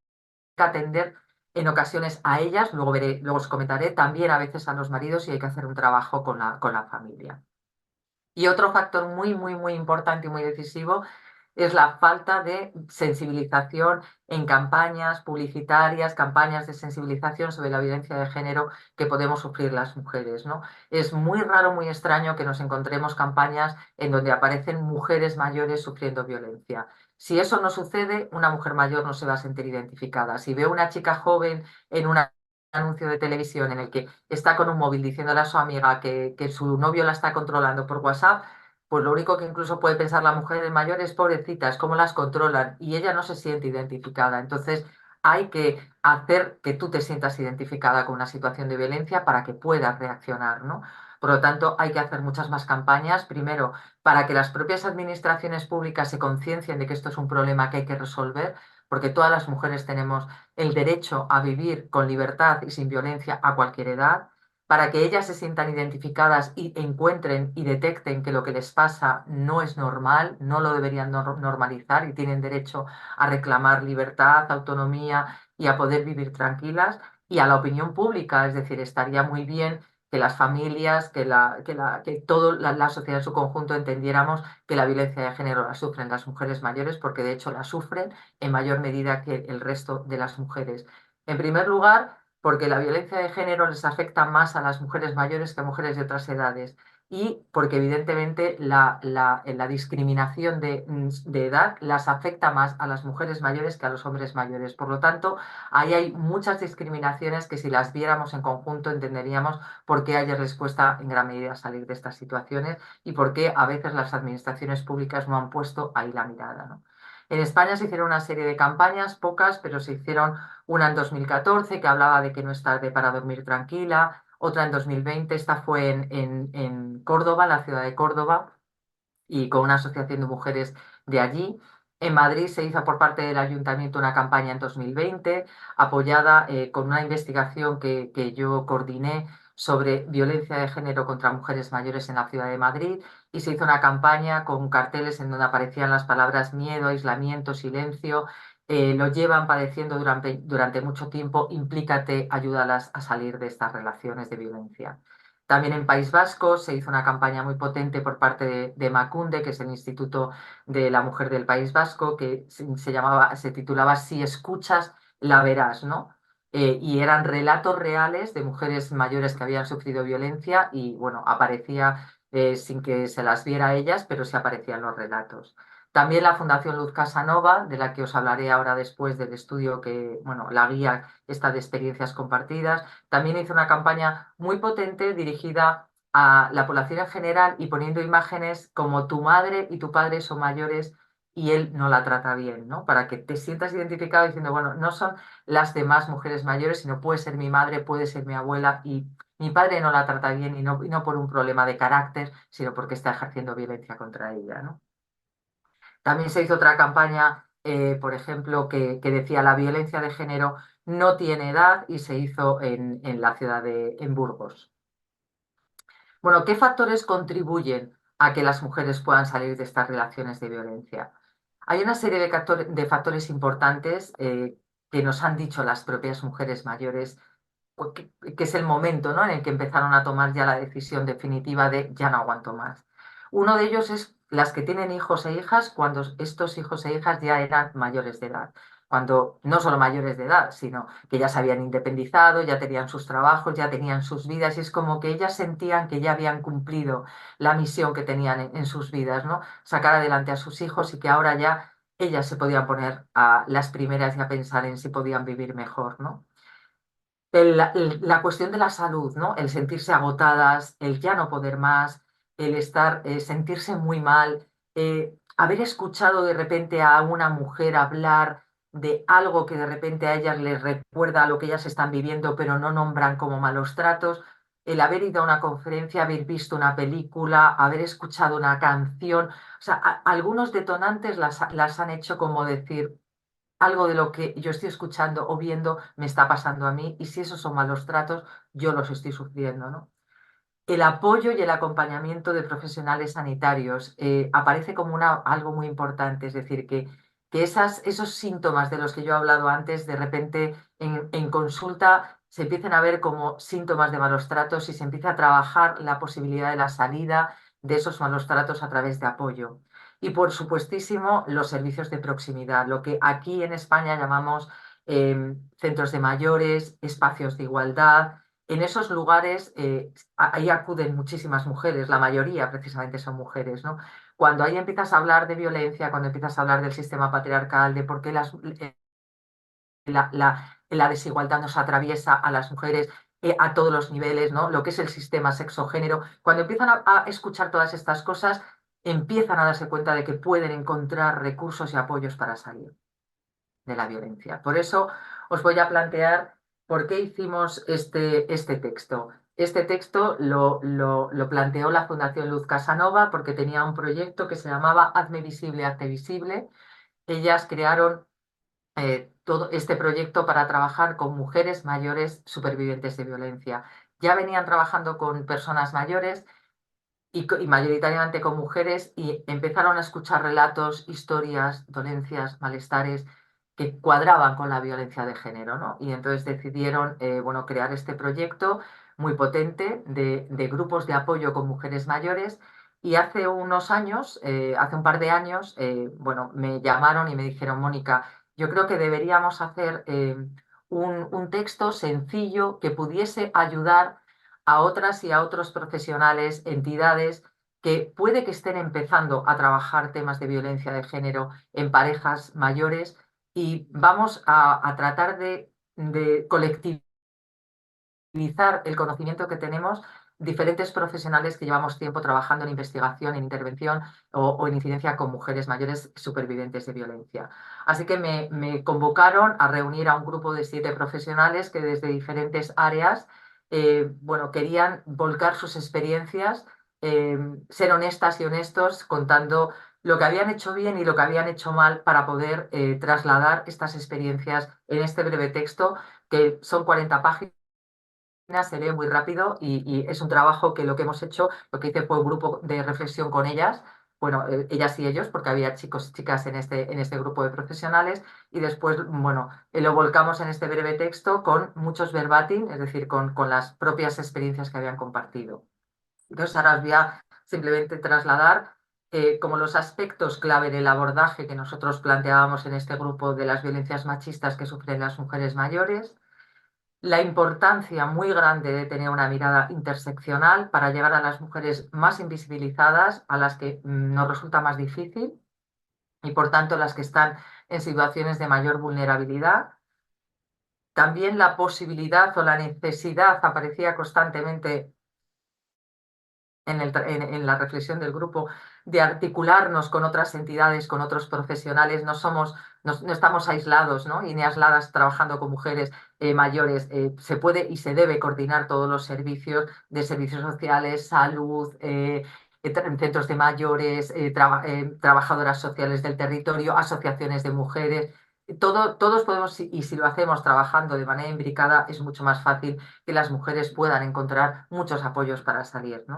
que atender en ocasiones a ellas, luego os comentaré, también a veces a los maridos y hay que hacer un trabajo con la familia. Y otro factor muy, muy, muy importante y muy decisivo es la falta de sensibilización en campañas publicitarias, campañas de sensibilización sobre la violencia de género que podemos sufrir las mujeres, ¿no? Es muy raro, muy extraño que nos encontremos campañas en donde aparecen mujeres mayores sufriendo violencia. Si eso no sucede, una mujer mayor no se va a sentir identificada. Si ve una chica joven en una anuncio de televisión en el que está con un móvil diciéndole a su amiga que su novio la está controlando por WhatsApp, pues lo único que incluso puede pensar la mujer mayor es pobrecitas, cómo las controlan y ella no se siente identificada. Entonces hay que hacer que tú te sientas identificada con una situación de violencia para que puedas reaccionar, ¿no? Por lo tanto, hay que hacer muchas más campañas, primero, para que las propias administraciones públicas se conciencien de que esto es un problema que hay que resolver, porque todas las mujeres tenemos el derecho a vivir con libertad y sin violencia a cualquier edad, para que ellas se sientan identificadas y encuentren y detecten que lo que les pasa no es normal, no lo deberían normalizar y tienen derecho a reclamar libertad, autonomía y a poder vivir tranquilas, y a la opinión pública, es decir, estaría muy bien que las familias, que toda la sociedad en su conjunto entendiéramos que la violencia de género la sufren las mujeres mayores, porque de hecho la sufren en mayor medida que el resto de las mujeres. En primer lugar, porque la violencia de género les afecta más a las mujeres mayores que a mujeres de otras edades y porque evidentemente la discriminación de edad las afecta más a las mujeres mayores que a los hombres mayores. Por lo tanto, ahí hay muchas discriminaciones que si las viéramos en conjunto entenderíamos por qué a ellas les cuesta en gran medida salir de estas situaciones y por qué a veces las administraciones públicas no han puesto ahí la mirada, ¿no? En España se hicieron una serie de campañas, pocas, pero se hicieron una en 2014 que hablaba de que no es tarde para dormir tranquila, otra en 2020, esta fue en Córdoba, la ciudad de Córdoba, y con una asociación de mujeres de allí. En Madrid se hizo por parte del ayuntamiento una campaña en 2020, apoyada con una investigación que yo coordiné sobre violencia de género contra mujeres mayores en la ciudad de Madrid, y se hizo una campaña con carteles en donde aparecían las palabras miedo, aislamiento, silencio. Lo llevan padeciendo durante mucho tiempo, implícate, ayúdalas a salir de estas relaciones de violencia. También en País Vasco se hizo una campaña muy potente por parte de Emakunde, que es el Instituto de la Mujer del País Vasco, que se titulaba Si escuchas, la verás, ¿no? Y eran relatos reales de mujeres mayores que habían sufrido violencia y, bueno, aparecía sin que se las viera a ellas, pero sí aparecían los relatos. También la Fundación Luz Casanova, de la que os hablaré ahora después del estudio que, bueno, la guía esta de experiencias compartidas, también hizo una campaña muy potente dirigida a la población en general y poniendo imágenes como tu madre y tu padre son mayores y él no la trata bien, ¿no? Para que te sientas identificado diciendo, bueno, no son las demás mujeres mayores, sino puede ser mi madre, puede ser mi abuela y mi padre no la trata bien y no por un problema de carácter, sino porque está ejerciendo violencia contra ella, ¿no? También se hizo otra campaña, por ejemplo, que decía la violencia de género no tiene edad y se hizo en la ciudad en Burgos. Bueno, ¿qué factores contribuyen a que las mujeres puedan salir de estas relaciones de violencia? Hay una serie de factores importantes que nos han dicho las propias mujeres mayores, pues, que es el momento, ¿no?, en el que empezaron a tomar ya la decisión definitiva de ya no aguanto más. Uno de ellos es las que tienen hijos e hijas cuando estos hijos e hijas ya eran mayores de edad. Cuando no solo mayores de edad, sino que ya se habían independizado, ya tenían sus trabajos, ya tenían sus vidas, y es como que ellas sentían que ya habían cumplido la misión que tenían en sus vidas, ¿no? Sacar adelante a sus hijos y que ahora ya ellas se podían poner a las primeras y a pensar en si podían vivir mejor, ¿no? La cuestión de la salud, ¿no? El sentirse agotadas, el ya no poder más, el estar, sentirse muy mal, haber escuchado de repente a una mujer hablar de algo que de repente a ellas les recuerda a lo que ellas están viviendo, pero no nombran como malos tratos, el haber ido a una conferencia, haber visto una película, haber escuchado una canción, o sea, algunos detonantes las han hecho como decir, algo de lo que yo estoy escuchando o viendo me está pasando a mí y si esos son malos tratos, yo los estoy sufriendo, ¿no? El apoyo y el acompañamiento de profesionales sanitarios aparece como algo muy importante, es decir, que esos síntomas de los que yo he hablado antes, de repente en consulta se empiecen a ver como síntomas de malos tratos y se empieza a trabajar la posibilidad de la salida de esos malos tratos a través de apoyo. Y por supuestísimo, los servicios de proximidad, lo que aquí en España llamamos centros de mayores, espacios de igualdad. En esos lugares ahí acuden muchísimas mujeres, la mayoría precisamente son mujeres, ¿no? Cuando ahí empiezas a hablar de violencia, cuando empiezas a hablar del sistema patriarcal, de por qué la desigualdad nos atraviesa a las mujeres a todos los niveles, ¿no? Lo que es el sistema sexo-género, cuando empiezan a escuchar todas estas cosas, empiezan a darse cuenta de que pueden encontrar recursos y apoyos para salir de la violencia. Por eso os voy a plantear por qué hicimos este texto. Este texto lo planteó la Fundación Luz Casanova porque tenía un proyecto que se llamaba Hazme visible, hazte visible. Ellas crearon todo este proyecto para trabajar con mujeres mayores supervivientes de violencia. Ya venían trabajando con personas mayores y mayoritariamente con mujeres, y empezaron a escuchar relatos, historias, dolencias, malestares que cuadraban con la violencia de género, ¿no? Y entonces decidieron, bueno, crear este proyecto muy potente de grupos de apoyo con mujeres mayores. Y hace unos años, hace un par de años, bueno, me llamaron y me dijeron, Mónica, yo creo que deberíamos hacer un texto sencillo que pudiese ayudar a otras y a otros profesionales, entidades que puede que estén empezando a trabajar temas de violencia de género en parejas mayores y vamos a tratar de colectivizar el conocimiento que tenemos diferentes profesionales que llevamos tiempo trabajando en investigación, en intervención o en incidencia con mujeres mayores supervivientes de violencia. Así que me convocaron a reunir a un grupo de 7 profesionales que desde diferentes áreas bueno, querían volcar sus experiencias, ser honestas y honestos contando lo que habían hecho bien y lo que habían hecho mal para poder trasladar estas experiencias en este breve texto, que son 40 páginas, se lee muy rápido y es un trabajo que lo que hemos hecho, lo que hice fue un grupo de reflexión con ellas, bueno, ellas y ellos, porque había chicos y chicas en este grupo de profesionales, y después, bueno, lo volcamos en este breve texto con muchos verbatim, es decir, con las propias experiencias que habían compartido. Entonces, ahora os voy a simplemente trasladar como los aspectos clave del abordaje que nosotros planteábamos en este grupo de las violencias machistas que sufren las mujeres mayores, la importancia muy grande de tener una mirada interseccional para llegar a las mujeres más invisibilizadas, a las que nos resulta más difícil y por tanto las que están en situaciones de mayor vulnerabilidad. También la posibilidad o la necesidad aparecía constantemente en la reflexión del grupo, de articularnos con otras entidades, con otros profesionales. No estamos aislados, ¿no? Y ni aisladas trabajando con mujeres mayores. Se puede y se debe coordinar todos los servicios de servicios sociales, salud, centros de mayores, trabajadoras sociales del territorio, asociaciones de mujeres. Todos podemos, y si lo hacemos trabajando de manera imbricada, es mucho más fácil que las mujeres puedan encontrar muchos apoyos para salir, ¿no?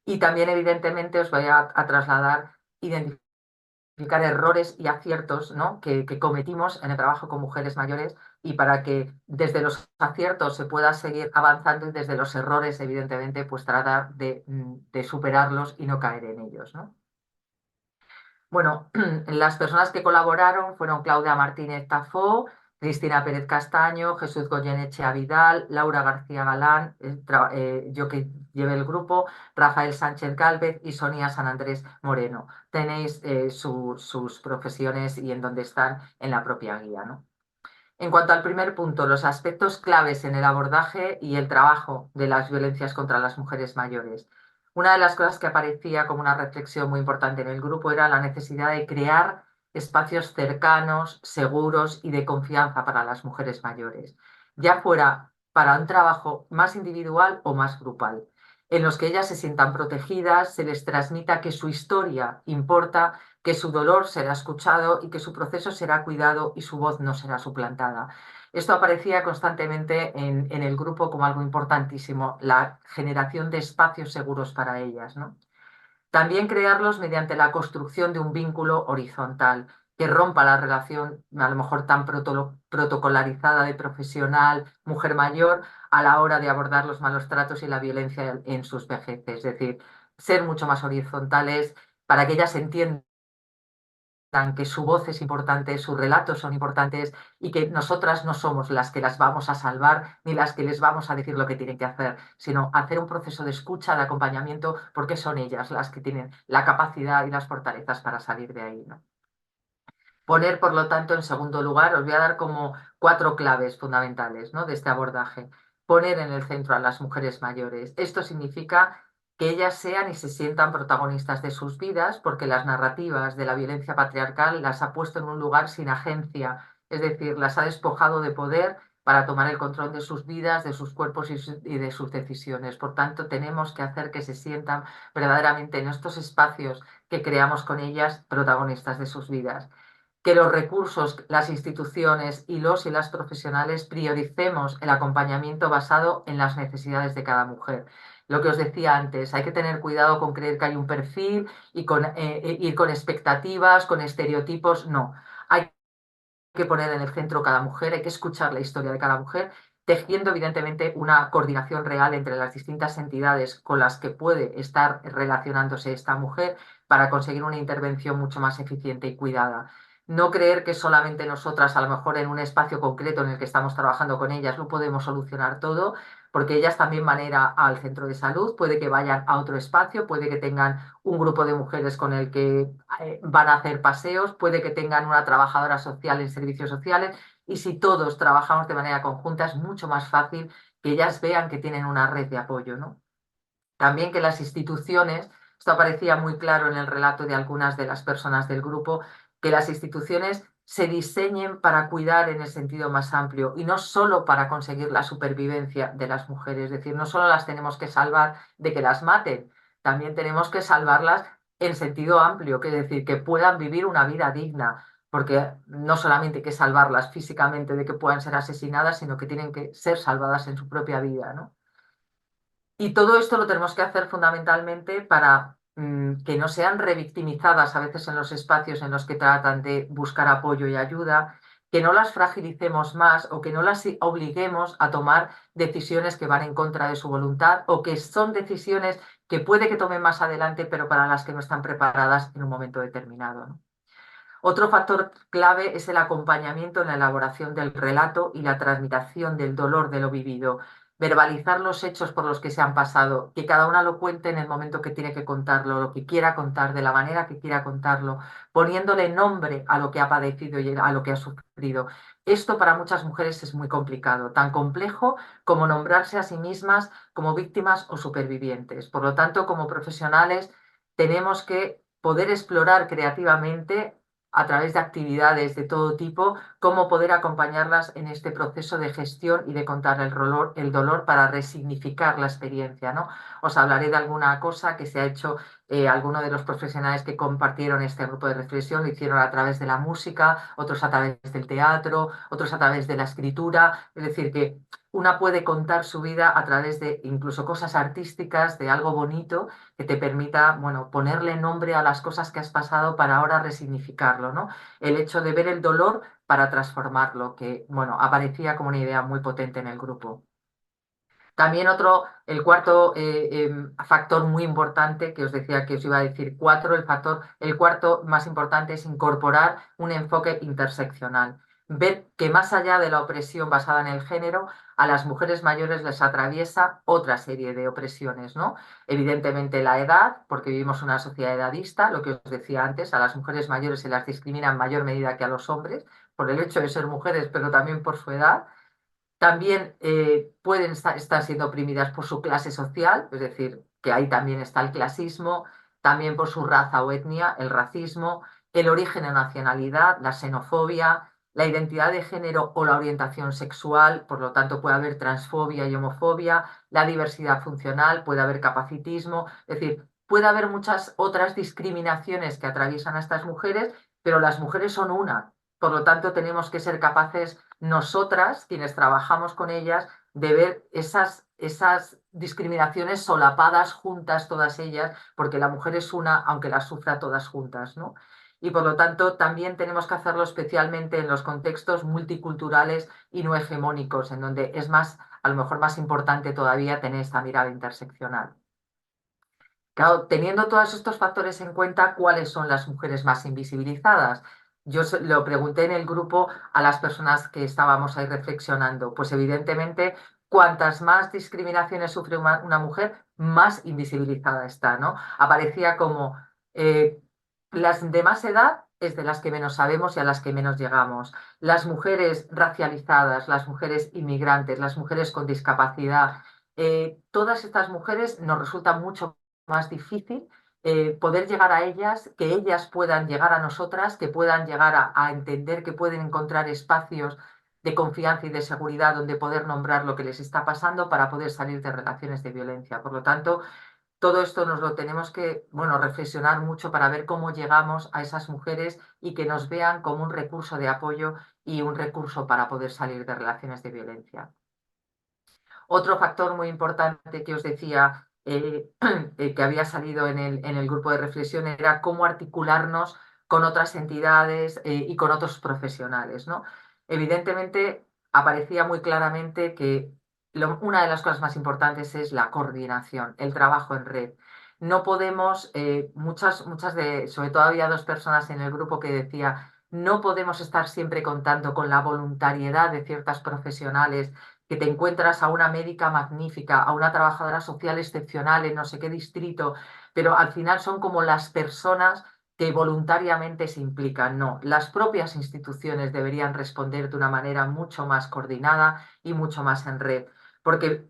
Y también, evidentemente, os voy a trasladar, identificar errores y aciertos, ¿no? que cometimos en el trabajo con mujeres mayores y para que desde los aciertos se pueda seguir avanzando y desde los errores, evidentemente, pues tratar de superarlos y no caer en ellos, ¿no? Bueno, las personas que colaboraron fueron Claudia Martínez Tafó, Cristina Pérez Castaño, Jesús Goyenechea Vidal, Laura García Galán, yo que llevé el grupo, Rafael Sánchez Gálvez y Sonia San Andrés Moreno. Tenéis sus profesiones y en dónde están en la propia guía, ¿no? En cuanto al primer punto, los aspectos claves en el abordaje y el trabajo de las violencias contra las mujeres mayores. Una de las cosas que aparecía como una reflexión muy importante en el grupo era la necesidad de crear espacios cercanos, seguros y de confianza para las mujeres mayores, ya fuera para un trabajo más individual o más grupal, en los que ellas se sientan protegidas, se les transmita que su historia importa, que su dolor será escuchado y que su proceso será cuidado y su voz no será suplantada. Esto aparecía constantemente en el grupo como algo importantísimo, la generación de espacios seguros para ellas, ¿no? También crearlos mediante la construcción de un vínculo horizontal que rompa la relación a lo mejor tan protocolarizada de profesional mujer mayor a la hora de abordar los malos tratos y la violencia en sus vejeces. Es decir, ser mucho más horizontales para que ellas entiendan que su voz es importante, sus relatos son importantes y que nosotras no somos las que las vamos a salvar ni las que les vamos a decir lo que tienen que hacer, sino hacer un proceso de escucha, de acompañamiento, porque son ellas las que tienen la capacidad y las fortalezas para salir de ahí, ¿no? Poner, por lo tanto, en segundo lugar, os voy a dar como 4 claves fundamentales, ¿no? de este abordaje. Poner en el centro a las mujeres mayores. Esto significa que ellas sean y se sientan protagonistas de sus vidas, porque las narrativas de la violencia patriarcal las ha puesto en un lugar sin agencia, es decir, las ha despojado de poder para tomar el control de sus vidas, de sus cuerpos y de sus decisiones. Por tanto, tenemos que hacer que se sientan verdaderamente en estos espacios que creamos con ellas protagonistas de sus vidas, que los recursos, las instituciones y los y las profesionales prioricemos el acompañamiento basado en las necesidades de cada mujer. Lo que os decía antes, hay que tener cuidado con creer que hay un perfil y con ir con expectativas, con estereotipos. No, hay que poner en el centro cada mujer, hay que escuchar la historia de cada mujer, tejiendo evidentemente una coordinación real entre las distintas entidades con las que puede estar relacionándose esta mujer para conseguir una intervención mucho más eficiente y cuidada. no creer que solamente nosotras, a lo mejor en un espacio concreto en el que estamos trabajando con ellas, lo podemos solucionar todo, porque ellas también van a ir al centro de salud, puede que vayan a otro espacio, puede que tengan un grupo de mujeres con el que van a hacer paseos, puede que tengan una trabajadora social en servicios sociales, y si todos trabajamos de manera conjunta es mucho más fácil que ellas vean que tienen una red de apoyo, ¿no? También que las instituciones, esto aparecía muy claro en el relato de algunas de las personas del grupo, que las instituciones se diseñen para cuidar en el sentido más amplio y no solo para conseguir la supervivencia de las mujeres. Es decir, no solo las tenemos que salvar de que las maten, también tenemos que salvarlas en sentido amplio, que es decir, que puedan vivir una vida digna, porque no solamente hay que salvarlas físicamente de que puedan ser asesinadas, sino que tienen que ser salvadas en su propia vida, ¿no? Y todo esto lo tenemos que hacer fundamentalmente para que no sean revictimizadas a veces en los espacios en los que tratan de buscar apoyo y ayuda, que no las fragilicemos más o que no las obliguemos a tomar decisiones que van en contra de su voluntad o que son decisiones que puede que tomen más adelante, pero para las que no están preparadas en un momento determinado, ¿no? Otro factor clave es el acompañamiento en la elaboración del relato y la transmitación del dolor de lo vivido. Verbalizar los hechos por los que se han pasado, que cada una lo cuente en el momento que tiene que contarlo, lo que quiera contar, de la manera que quiera contarlo, poniéndole nombre a lo que ha padecido y a lo que ha sufrido. Esto para muchas mujeres es muy complicado, tan complejo como nombrarse a sí mismas como víctimas o supervivientes. Por lo tanto, como profesionales, tenemos que poder explorar creativamente a través de actividades de todo tipo, cómo poder acompañarlas en este proceso de gestión y de contar el dolor para resignificar la experiencia, ¿no? Os hablaré de alguna cosa que se ha hecho, algunos de los profesionales que compartieron este grupo de reflexión lo hicieron a través de la música, otros a través del teatro, otros a través de la escritura, es decir, que una puede contar su vida a través de incluso cosas artísticas, de algo bonito que te permita, bueno, ponerle nombre a las cosas que has pasado para ahora resignificarlo, ¿no? El hecho de ver el dolor para transformarlo, que, bueno, aparecía como una idea muy potente en el grupo. También el cuarto factor muy importante, que os decía que os iba a decir cuatro, el cuarto más importante es incorporar un enfoque interseccional. Ver que más allá de la opresión basada en el género, a las mujeres mayores les atraviesa otra serie de opresiones, ¿no? Evidentemente la edad, porque vivimos una sociedad edadista, lo que os decía antes, a las mujeres mayores se las discrimina en mayor medida que a los hombres, por el hecho de ser mujeres, pero también por su edad. También pueden estar siendo oprimidas por su clase social, es decir, que ahí también está el clasismo, también por su raza o etnia, el racismo, el origen o nacionalidad, la xenofobia, la identidad de género o la orientación sexual, por lo tanto puede haber transfobia y homofobia, la diversidad funcional, puede haber capacitismo, es decir, puede haber muchas otras discriminaciones que atraviesan a estas mujeres, pero las mujeres son una. Por lo tanto, tenemos que ser capaces nosotras, quienes trabajamos con ellas, de ver esas discriminaciones solapadas juntas, todas ellas, porque la mujer es una, aunque las sufra todas juntas, ¿no? Y por lo tanto, también tenemos que hacerlo especialmente en los contextos multiculturales y no hegemónicos, en donde es más, a lo mejor más importante todavía tener esta mirada interseccional. Claro, teniendo todos estos factores en cuenta, ¿cuáles son las mujeres más invisibilizadas? Yo lo pregunté en el grupo a las personas que estábamos ahí reflexionando. Pues evidentemente, cuantas más discriminaciones sufre una mujer, más invisibilizada está, ¿no? Aparecía como las de más edad es de las que menos sabemos y a las que menos llegamos. Las mujeres racializadas, las mujeres inmigrantes, las mujeres con discapacidad, todas estas mujeres nos resulta mucho más difícil poder llegar a ellas, que ellas puedan llegar a nosotras, que puedan llegar a entender, que pueden encontrar espacios de confianza y de seguridad donde poder nombrar lo que les está pasando para poder salir de relaciones de violencia. Por lo tanto, todo esto nos lo tenemos que, bueno, reflexionar mucho para ver cómo llegamos a esas mujeres y que nos vean como un recurso de apoyo y un recurso para poder salir de relaciones de violencia. Otro factor muy importante que os decía que había salido en el grupo de reflexión era cómo articularnos con otras entidades y con otros profesionales, ¿no? Evidentemente, aparecía muy claramente que una de las cosas más importantes es la coordinación, el trabajo en red. No podemos, sobre todo había dos personas en el grupo que decía no podemos estar siempre contando con la voluntariedad de ciertas profesionales, que te encuentras a una médica magnífica, a una trabajadora social excepcional en no sé qué distrito, pero al final son como las personas que voluntariamente se implican. No, las propias instituciones deberían responder de una manera mucho más coordinada y mucho más en red, porque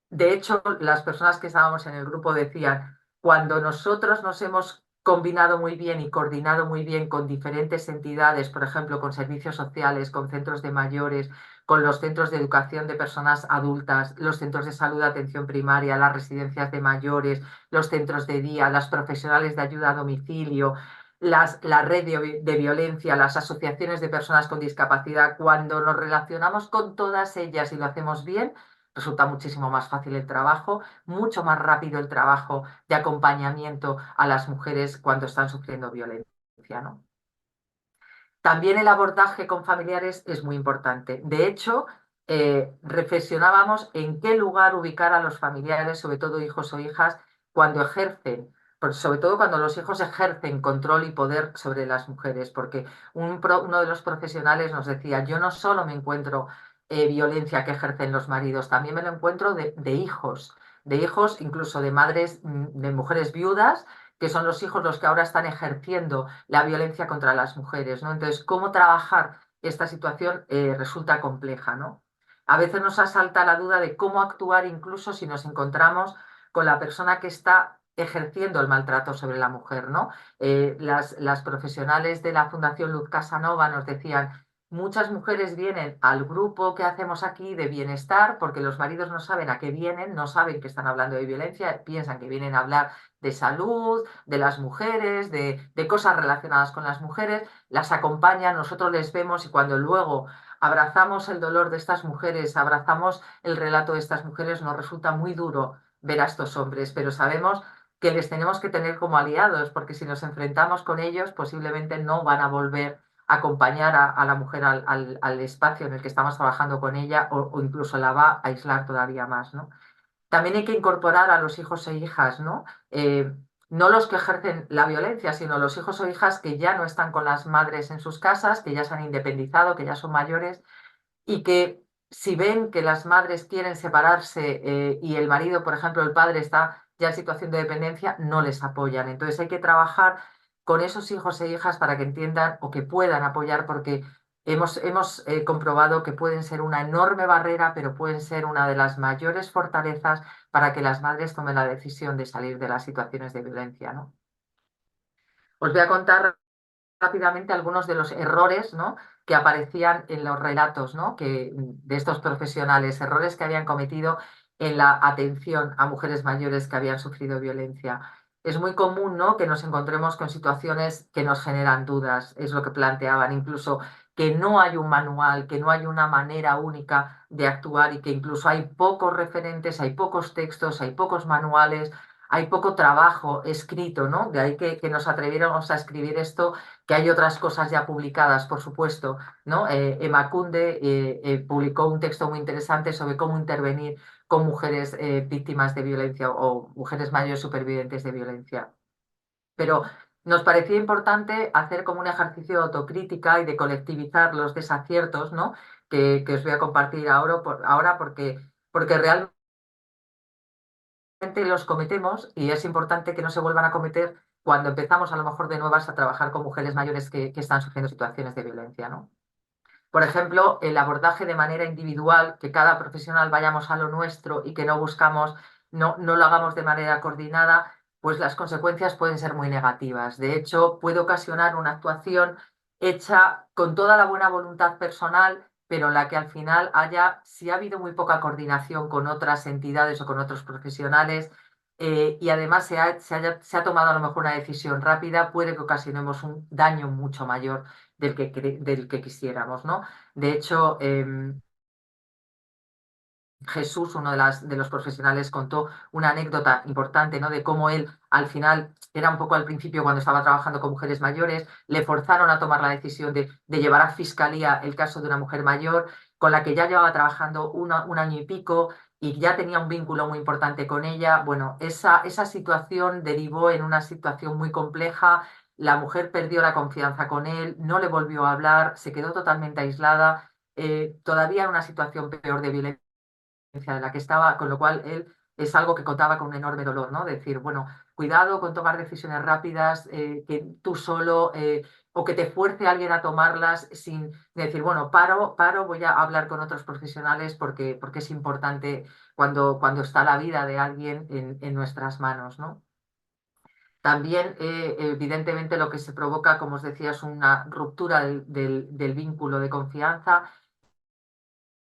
de hecho las personas que estábamos en el grupo decían, cuando nosotros nos hemos combinado muy bien y coordinado muy bien con diferentes entidades, por ejemplo, con servicios sociales, con centros de mayores, con los centros de educación de personas adultas, los centros de salud de atención primaria, las residencias de mayores, los centros de día, las profesionales de ayuda a domicilio, la red de violencia, las asociaciones de personas con discapacidad, cuando nos relacionamos con todas ellas y lo hacemos bien, resulta muchísimo más fácil el trabajo, mucho más rápido el trabajo de acompañamiento a las mujeres cuando están sufriendo violencia, ¿no? También el abordaje con familiares es muy importante. De hecho, reflexionábamos en qué lugar ubicar a los familiares, sobre todo hijos o hijas, cuando ejercen, sobre todo cuando los hijos ejercen control y poder sobre las mujeres, porque uno de los profesionales nos decía, yo no solo me encuentro violencia que ejercen los maridos, también me lo encuentro de hijos, incluso de madres, de mujeres viudas, que son los hijos los que ahora están ejerciendo la violencia contra las mujeres, ¿no? Entonces, ¿cómo trabajar esta situación resulta compleja, ¿no? A veces nos asalta la duda de cómo actuar incluso si nos encontramos con la persona que está ejerciendo el maltrato sobre la mujer, ¿no? Las profesionales de la Fundación Luz Casanova nos decían, muchas mujeres vienen al grupo que hacemos aquí de bienestar porque los maridos no saben a qué vienen, no saben que están hablando de violencia, piensan que vienen a hablar de salud, de las mujeres, de cosas relacionadas con las mujeres, las acompañan, nosotros les vemos y cuando luego abrazamos el dolor de estas mujeres, abrazamos el relato de estas mujeres, nos resulta muy duro ver a estos hombres, pero sabemos que les tenemos que tener como aliados, porque si nos enfrentamos con ellos, posiblemente no van a volver a acompañar a la mujer al espacio en el que estamos trabajando con ella o incluso la va a aislar todavía más, ¿no? También hay que incorporar a los hijos e hijas, ¿no? No los que ejercen la violencia, sino los hijos o hijas que ya no están con las madres en sus casas, que ya se han independizado, que ya son mayores y que si ven que las madres quieren separarse y el marido, por ejemplo, el padre está ya en situación de dependencia, no les apoyan. Entonces hay que trabajar con esos hijos e hijas para que entiendan o que puedan apoyar, porque hemos comprobado que pueden ser una enorme barrera, pero pueden ser una de las mayores fortalezas para que las madres tomen la decisión de salir de las situaciones de violencia, ¿no? Os voy a contar rápidamente algunos de los errores, ¿no?, que aparecían en los relatos, ¿no?, de estos profesionales, errores que habían cometido en la atención a mujeres mayores que habían sufrido violencia. Es muy común, ¿no?, que nos encontremos con situaciones que nos generan dudas, es lo que planteaban, incluso que no hay un manual, que no hay una manera única de actuar y que incluso hay pocos referentes, hay pocos textos, hay pocos manuales, hay poco trabajo escrito, ¿no? De ahí que nos atreviéramos a escribir esto, que hay otras cosas ya publicadas, por supuesto, ¿no? Emakunde publicó un texto muy interesante sobre cómo intervenir con mujeres víctimas de violencia o mujeres mayores supervivientes de violencia. Pero nos parecía importante hacer como un ejercicio de autocrítica y de colectivizar los desaciertos, ¿no?, que os voy a compartir ahora porque realmente los cometemos y es importante que no se vuelvan a cometer cuando empezamos a lo mejor de nuevas a trabajar con mujeres mayores que están sufriendo situaciones de violencia, ¿no? Por ejemplo, el abordaje de manera individual, que cada profesional vayamos a lo nuestro y que no buscamos, no lo hagamos de manera coordinada, pues las consecuencias pueden ser muy negativas. De hecho, puede ocasionar una actuación hecha con toda la buena voluntad personal, pero en la que al final haya, si ha habido muy poca coordinación con otras entidades o con otros profesionales, y además se ha tomado a lo mejor una decisión rápida, puede que ocasionemos un daño mucho mayor del que quisiéramos, ¿no? De hecho, Jesús, uno de los profesionales, contó una anécdota importante, ¿no?, de cómo él al final, era un poco al principio cuando estaba trabajando con mujeres mayores, le forzaron a tomar la decisión de llevar a fiscalía el caso de una mujer mayor con la que ya llevaba trabajando un año y pico y ya tenía un vínculo muy importante con ella. Bueno, esa situación derivó en una situación muy compleja. la mujer perdió la confianza con él, no le volvió a hablar, se quedó totalmente aislada, todavía en una situación peor de violencia de la que estaba, con lo cual él es algo que contaba con un enorme dolor, ¿no? Decir, bueno, cuidado con tomar decisiones rápidas, que tú solo, o que te fuerce alguien a tomarlas sin decir, bueno, paro, voy a hablar con otros profesionales porque es importante cuando está la vida de alguien en nuestras manos, ¿no? También, evidentemente, lo que se provoca, como os decía, es una ruptura del vínculo de confianza,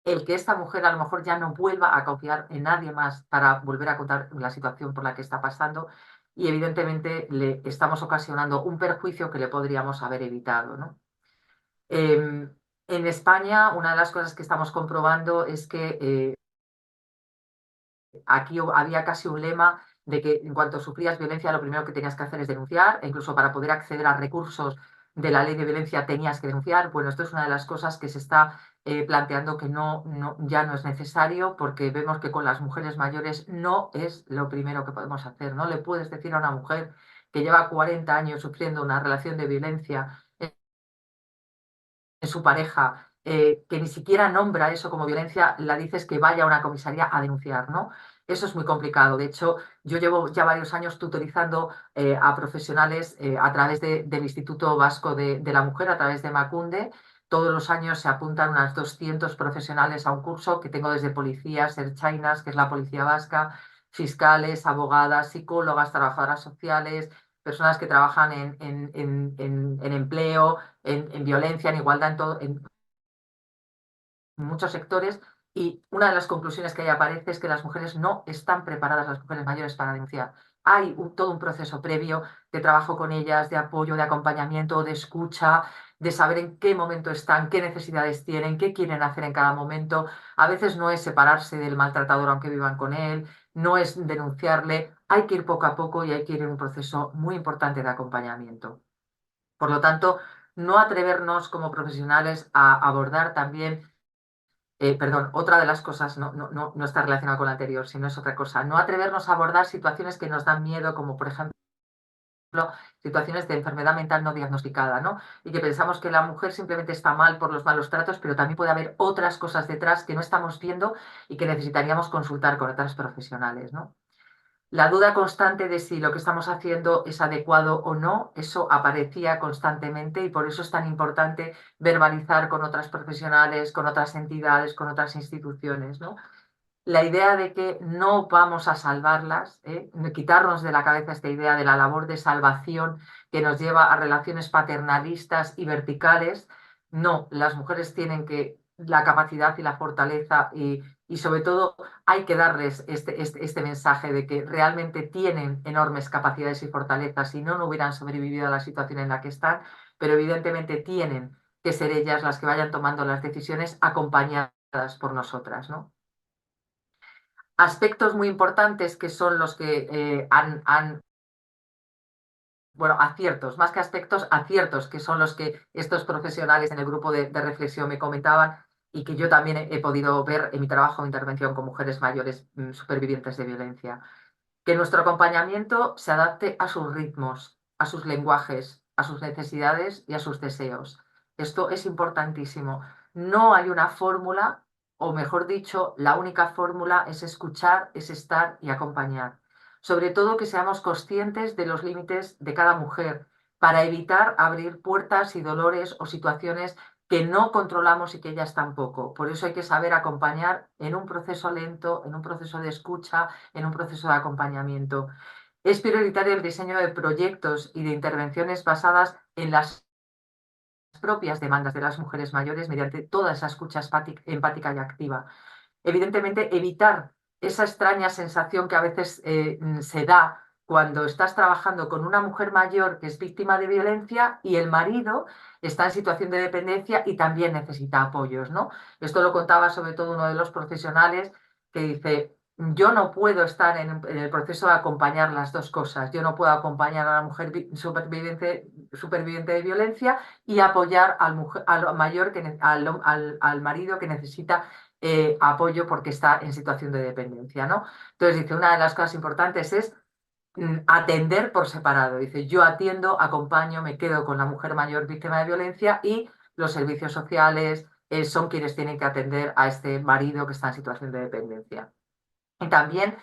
el que esta mujer a lo mejor ya no vuelva a confiar en nadie más para volver a contar la situación por la que está pasando y evidentemente le estamos ocasionando un perjuicio que le podríamos haber evitado, ¿no? En España, una de las cosas que estamos comprobando es que aquí había casi un lema de que en cuanto sufrías violencia, lo primero que tenías que hacer es denunciar, e incluso para poder acceder a recursos de la ley de violencia tenías que denunciar. Bueno, esto es una de las cosas que se está planteando que ya no es necesario porque vemos que con las mujeres mayores no es lo primero que podemos hacer. No le puedes decir a una mujer que lleva 40 años sufriendo una relación de violencia en su pareja, que ni siquiera nombra eso como violencia, la dices que vaya a una comisaría a denunciar, ¿no? Eso es muy complicado. De hecho, yo llevo ya varios años tutorizando a profesionales a través del Instituto Vasco de la Mujer, a través de Macunde. Todos los años se apuntan unas 200 profesionales a un curso que tengo desde policías, ertzainas, que es la policía vasca, fiscales, abogadas, psicólogas, trabajadoras sociales, personas que trabajan en empleo, en violencia, en igualdad, en muchos sectores. Y una de las conclusiones que ahí aparece es que las mujeres no están preparadas, las mujeres mayores, para denunciar. Hay todo un proceso previo de trabajo con ellas, de apoyo, de acompañamiento, de escucha, de saber en qué momento están, qué necesidades tienen, qué quieren hacer en cada momento. A veces no es separarse del maltratador aunque vivan con él, no es denunciarle. Hay que ir poco a poco y hay que ir en un proceso muy importante de acompañamiento. Por lo tanto, no atrevernos como profesionales a abordar también, perdón, otra de las cosas no está relacionada con la anterior, sino es otra cosa, no atrevernos a abordar situaciones que nos dan miedo, como por ejemplo situaciones de enfermedad mental no diagnosticada, ¿no? Y que pensamos que la mujer simplemente está mal por los malos tratos, pero también puede haber otras cosas detrás que no estamos viendo y que necesitaríamos consultar con otras profesionales, ¿no? La duda constante de si lo que estamos haciendo es adecuado o no, eso aparecía constantemente y por eso es tan importante verbalizar con otras profesionales, con otras entidades, con otras instituciones, ¿no? La idea de que no vamos a salvarlas, quitarnos de la cabeza esta idea de la labor de salvación que nos lleva a relaciones paternalistas y verticales. No, las mujeres tienen que la capacidad y la fortaleza y sobre todo hay que darles este mensaje de que realmente tienen enormes capacidades y fortalezas y no hubieran sobrevivido a la situación en la que están, pero evidentemente tienen que ser ellas las que vayan tomando las decisiones acompañadas por nosotras, ¿no? Aspectos muy importantes que son los que bueno, aciertos, más que aspectos, aciertos, que son los que estos profesionales en el grupo de reflexión me comentaban y que yo también he podido ver en mi trabajo de intervención con mujeres mayores supervivientes de violencia. Que nuestro acompañamiento se adapte a sus ritmos, a sus lenguajes, a sus necesidades y a sus deseos. Esto es importantísimo. No hay una fórmula, o mejor dicho, la única fórmula es escuchar, es estar y acompañar. Sobre todo que seamos conscientes de los límites de cada mujer para evitar abrir puertas y dolores o situaciones que no controlamos y que ellas tampoco. Por eso hay que saber acompañar en un proceso lento, en un proceso de escucha, en un proceso de acompañamiento. Es prioritario el diseño de proyectos y de intervenciones basadas en las propias demandas de las mujeres mayores mediante toda esa escucha empática y activa. Evidentemente, evitar esa extraña sensación que a veces se da cuando estás trabajando con una mujer mayor que es víctima de violencia y el marido está en situación de dependencia y también necesita apoyos, ¿no? Esto lo contaba sobre todo uno de los profesionales que dice, yo no puedo estar en el proceso de acompañar las dos cosas. Yo no puedo acompañar a la mujer superviviente de violencia y apoyar al mayor al marido que necesita apoyo porque está en situación de dependencia, ¿no? Entonces dice, una de las cosas importantes es atender por separado. Dice, yo atiendo, acompaño, me quedo con la mujer mayor víctima de violencia y los servicios sociales son quienes tienen que atender a este marido que está en situación de dependencia. Y también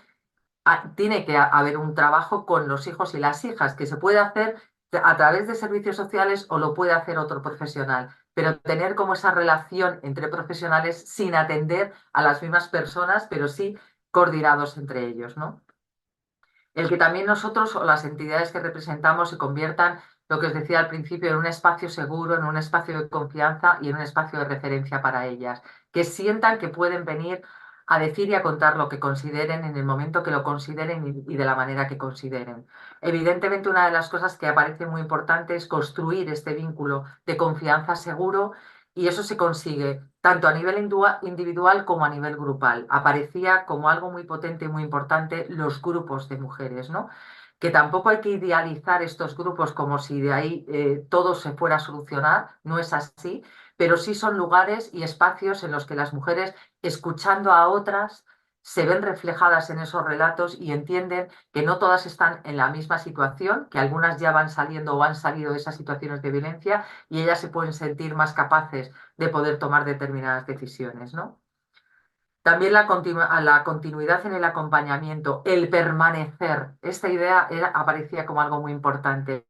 tiene que haber un trabajo con los hijos y las hijas, que se puede hacer a través de servicios sociales o lo puede hacer otro profesional, pero tener como esa relación entre profesionales sin atender a las mismas personas, pero sí coordinados entre ellos, ¿no? El que también nosotros o las entidades que representamos se conviertan, lo que os decía al principio, en un espacio seguro, en un espacio de confianza y en un espacio de referencia para ellas, que sientan que pueden venir a decir y a contar lo que consideren en el momento que lo consideren y de la manera que consideren. Evidentemente, una de las cosas que aparece muy importante es construir este vínculo de confianza seguro y eso se consigue tanto a nivel individual como a nivel grupal. Aparecía como algo muy potente y muy importante los grupos de mujeres, ¿no? Que tampoco hay que idealizar estos grupos como si de ahí todo se fuera a solucionar, no es así, pero sí son lugares y espacios en los que las mujeres, escuchando a otras, se ven reflejadas en esos relatos y entienden que no todas están en la misma situación, que algunas ya van saliendo o han salido de esas situaciones de violencia y ellas se pueden sentir más capaces de poder tomar determinadas decisiones, ¿no? También la continuidad en el acompañamiento, el permanecer, esta idea aparecía como algo muy importante,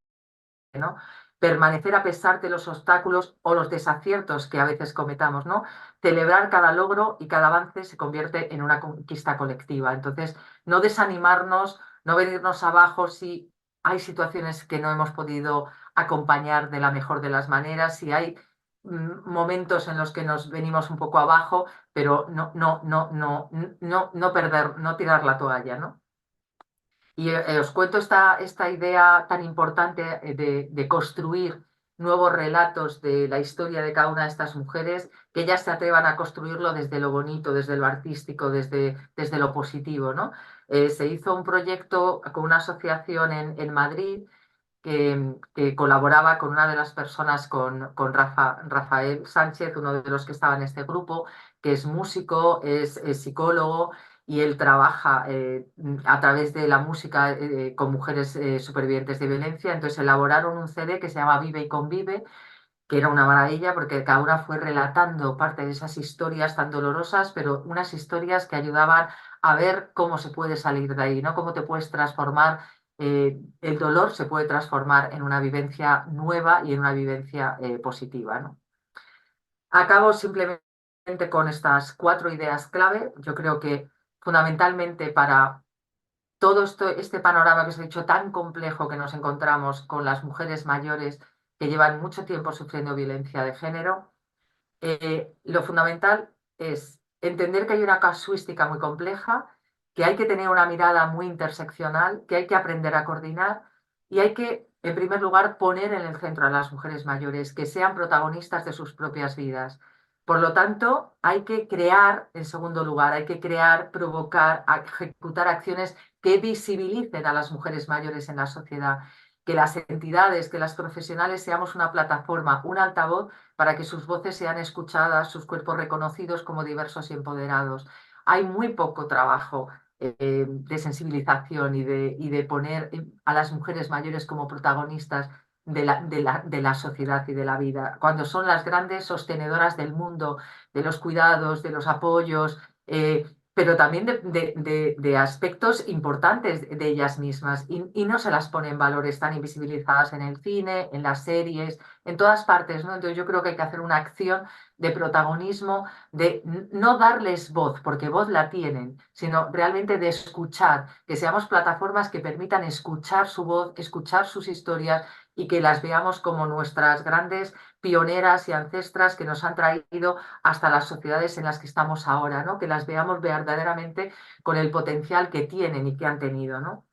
¿no? Permanecer a pesar de los obstáculos o los desaciertos que a veces cometamos, ¿no? Celebrar cada logro y cada avance se convierte en una conquista colectiva. Entonces, no desanimarnos, no venirnos abajo si hay situaciones que no hemos podido acompañar de la mejor de las maneras, si hay momentos en los que nos venimos un poco abajo, pero no perder, no tirar la toalla, ¿no? Y os cuento esta idea tan importante de construir nuevos relatos de la historia de cada una de estas mujeres, que ellas se atrevan a construirlo desde lo bonito, desde lo artístico, desde lo positivo, ¿no? Se hizo un proyecto con una asociación en Madrid que colaboraba con una de las personas, con Rafael Sánchez, uno de los que estaba en este grupo, que es músico, es psicólogo y él trabaja a través de la música con mujeres supervivientes de violencia. Entonces elaboraron un CD que se llama Vive y Convive, que era una maravilla porque cada una fue relatando parte de esas historias tan dolorosas, pero unas historias que ayudaban a ver cómo se puede salir de ahí, ¿no? Cómo te puedes transformar, el dolor se puede transformar en una vivencia nueva y en una vivencia positiva, ¿no? Acabo simplemente con estas 4 ideas clave. Yo creo que fundamentalmente para todo este panorama que os he dicho tan complejo que nos encontramos con las mujeres mayores que llevan mucho tiempo sufriendo violencia de género, lo fundamental es entender que hay una casuística muy compleja, que hay que tener una mirada muy interseccional, que hay que aprender a coordinar y hay que, en primer lugar, poner en el centro a las mujeres mayores, que sean protagonistas de sus propias vidas. Por lo tanto, hay que crear, en segundo lugar, hay que crear, provocar, ejecutar acciones que visibilicen a las mujeres mayores en la sociedad, que las entidades, que las profesionales seamos una plataforma, un altavoz para que sus voces sean escuchadas, sus cuerpos reconocidos como diversos y empoderados. Hay muy poco trabajo de sensibilización y de poner a las mujeres mayores como protagonistas de la sociedad y de la vida, cuando son las grandes sostenedoras del mundo, de los cuidados, de los apoyos, pero también de aspectos importantes de ellas mismas y no se las pone en valor, están invisibilizadas en el cine, en las series, en todas partes, ¿no? Entonces yo creo que hay que hacer una acción de protagonismo, de no darles voz, porque voz la tienen, sino realmente de escuchar, que seamos plataformas que permitan escuchar su voz, escuchar sus historias y que las veamos como nuestras grandes pioneras y ancestras que nos han traído hasta las sociedades en las que estamos ahora, ¿no? Que las veamos verdaderamente con el potencial que tienen y que han tenido, ¿no?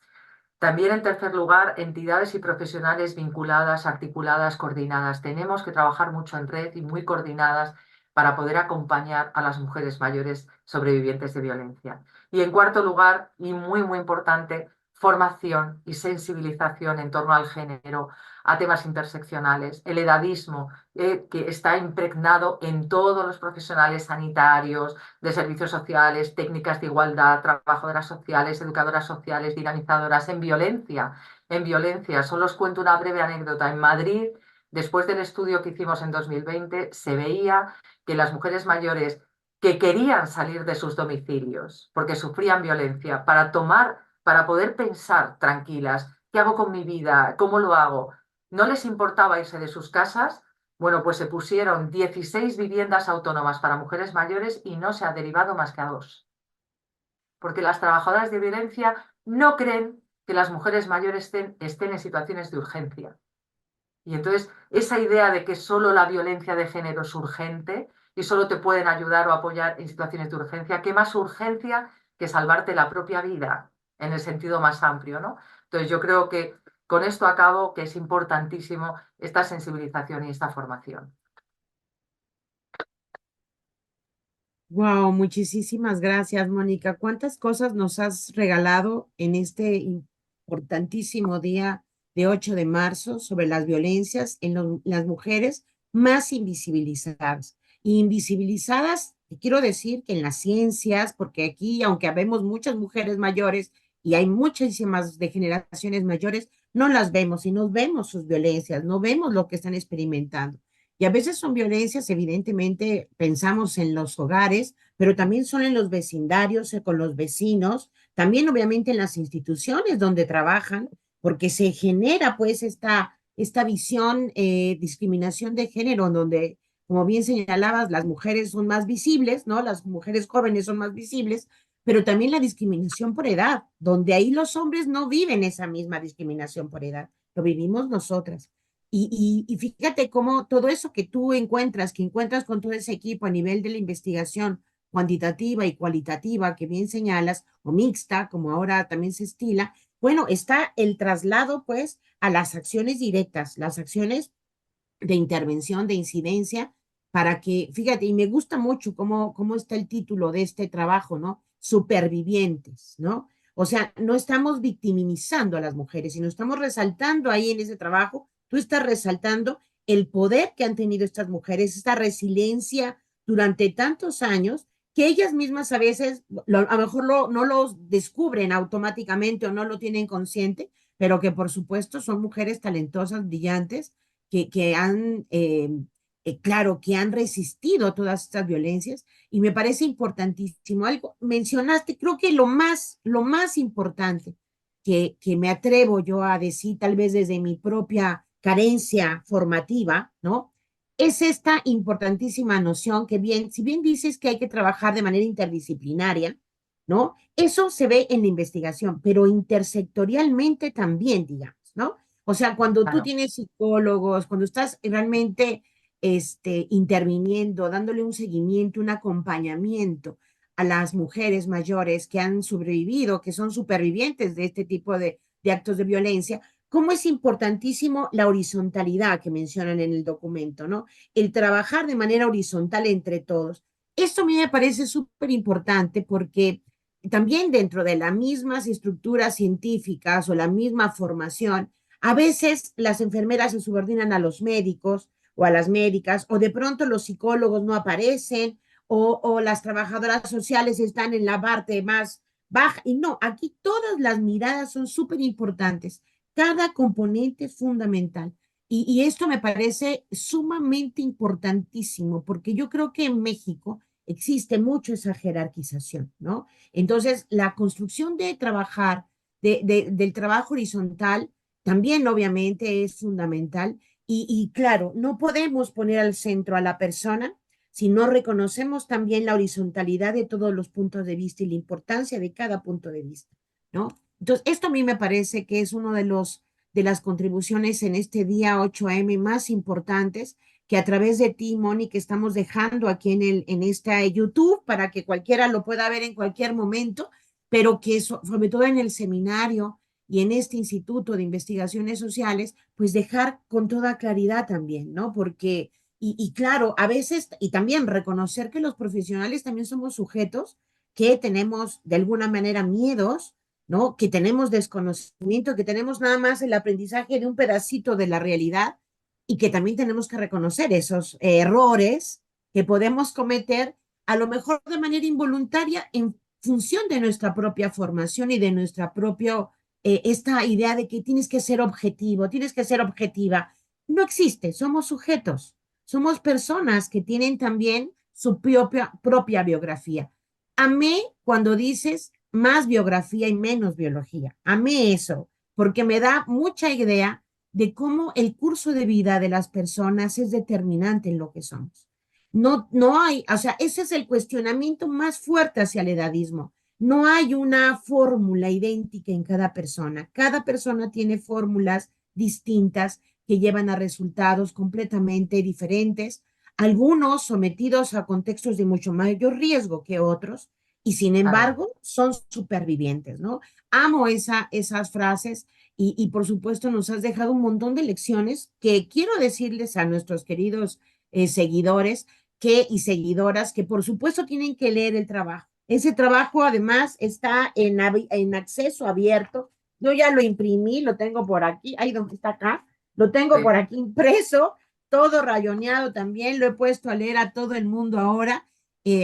También, en tercer lugar, entidades y profesionales vinculadas, articuladas, coordinadas. Tenemos que trabajar mucho en red y muy coordinadas para poder acompañar a las mujeres mayores sobrevivientes de violencia. Y en cuarto lugar, y muy, muy importante, formación y sensibilización en torno al género, a temas interseccionales, el edadismo, que está impregnado en todos los profesionales sanitarios, de servicios sociales, técnicas de igualdad, trabajadoras sociales, educadoras sociales, dinamizadoras, en violencia. En violencia, solo os cuento una breve anécdota. En Madrid, después del estudio que hicimos en 2020, se veía que las mujeres mayores que querían salir de sus domicilios porque sufrían violencia para poder pensar tranquilas, ¿qué hago con mi vida? ¿Cómo lo hago? No les importaba irse de sus casas. Bueno, pues se pusieron 16 viviendas autónomas para mujeres mayores y no se ha derivado más que a dos. Porque las trabajadoras de violencia no creen que las mujeres mayores estén en situaciones de urgencia. Y entonces esa idea de que solo la violencia de género es urgente y solo te pueden ayudar o apoyar en situaciones de urgencia, ¿qué más urgencia que salvarte la propia vida en el sentido más amplio, ¿no? Entonces yo creo que con esto acabo, que es importantísimo esta sensibilización y esta formación. Wow, muchísimas gracias, Mónica. ¿Cuántas cosas nos has regalado en este importantísimo día de 8 de marzo sobre las violencias en las mujeres más invisibilizadas? Y invisibilizadas, te quiero decir que en las ciencias, porque aquí, aunque habemos muchas mujeres mayores y hay muchísimas de generaciones mayores, no las vemos y no vemos sus violencias, no vemos lo que están experimentando. Y a veces son violencias, evidentemente, pensamos en los hogares, pero también son en los vecindarios, con los vecinos, también obviamente en las instituciones donde trabajan, porque se genera pues esta visión, discriminación de género, donde, como bien señalabas, las mujeres son más visibles, ¿no? Las mujeres jóvenes son más visibles, pero también la discriminación por edad, donde ahí los hombres no viven esa misma discriminación por edad, lo vivimos nosotras. Y fíjate cómo todo eso que tú encuentras, que encuentras con todo ese equipo a nivel de la investigación cuantitativa y cualitativa que bien señalas, o mixta, como ahora también se estila, bueno, está el traslado pues a las acciones directas, las acciones de intervención, de incidencia, para que, fíjate, y me gusta mucho cómo está el título de este trabajo, ¿no? Supervivientes, ¿no? O sea, no estamos victimizando a las mujeres, sino estamos resaltando ahí en ese trabajo, tú estás resaltando el poder que han tenido estas mujeres, esta resiliencia durante tantos años, que ellas mismas a veces a lo mejor no lo descubren automáticamente o no lo tienen consciente, pero que por supuesto son mujeres talentosas, brillantes, que han, claro, que han resistido todas estas violencias y me parece importantísimo. Algo mencionaste, creo que lo más importante que me atrevo yo a decir, tal vez desde mi propia carencia formativa, ¿no? Es esta importantísima noción que bien, si bien dices que hay que trabajar de manera interdisciplinaria, ¿no? Eso se ve en la investigación, pero intersectorialmente también, digamos, ¿no? O sea, cuando tú Claro. tienes psicólogos, cuando estás realmente interviniendo, dándole un seguimiento, un acompañamiento a las mujeres mayores que han sobrevivido, que son supervivientes de este tipo de actos de violencia, cómo es importantísimo la horizontalidad que mencionan en el documento, ¿no? El trabajar de manera horizontal entre todos. Esto a mí me parece súper importante porque también dentro de las mismas estructuras científicas o la misma formación, a veces las enfermeras se subordinan a los médicos o a las médicas, o de pronto los psicólogos no aparecen, o las trabajadoras sociales están en la parte más baja. Y no, aquí todas las miradas son súper importantes. Cada componente es fundamental. Y esto me parece sumamente importantísimo, porque yo creo que en México existe mucho esa jerarquización, ¿no? Entonces, la construcción de trabajar, del trabajo horizontal, también obviamente es fundamental. Y claro, no podemos poner al centro a la persona si no reconocemos también la horizontalidad de todos los puntos de vista y la importancia de cada punto de vista, ¿no? Entonces, esto a mí me parece que es uno de las contribuciones en este día 8M más importantes que a través de ti, Moni, que estamos dejando aquí en esta YouTube para que cualquiera lo pueda ver en cualquier momento, pero que sobre todo en el seminario y en este Instituto de Investigaciones Sociales, pues dejar con toda claridad también, ¿no? Porque, y claro, a veces, y también reconocer que los profesionales también somos sujetos que tenemos de alguna manera miedos ¿no? Que tenemos desconocimiento, que tenemos nada más el aprendizaje de un pedacito de la realidad y que también tenemos que reconocer esos errores que podemos cometer a lo mejor de manera involuntaria en función de nuestra propia formación y de nuestra propia, esta idea de que tienes que ser objetivo, tienes que ser objetiva. No existe, somos sujetos, somos personas que tienen también su propia biografía. Amé cuando dices más biografía y menos biología. Amé eso, porque me da mucha idea de cómo el curso de vida de las personas es determinante en lo que somos. No, no hay, o sea, ese es el cuestionamiento más fuerte hacia el edadismo. No hay una fórmula idéntica en cada persona. Cada persona tiene fórmulas distintas que llevan a resultados completamente diferentes, algunos sometidos a contextos de mucho mayor riesgo que otros, y sin Claro. embargo son supervivientes, ¿no? Amo esas frases y por supuesto nos has dejado un montón de lecciones que quiero decirles a nuestros queridos seguidores y seguidoras que por supuesto tienen que leer el trabajo. Ese trabajo además está en acceso abierto. Yo ya lo imprimí, lo tengo por aquí, ahí donde está acá, lo tengo por Sí. aquí impreso, todo rayoneado también, lo he puesto a leer a todo el mundo ahora,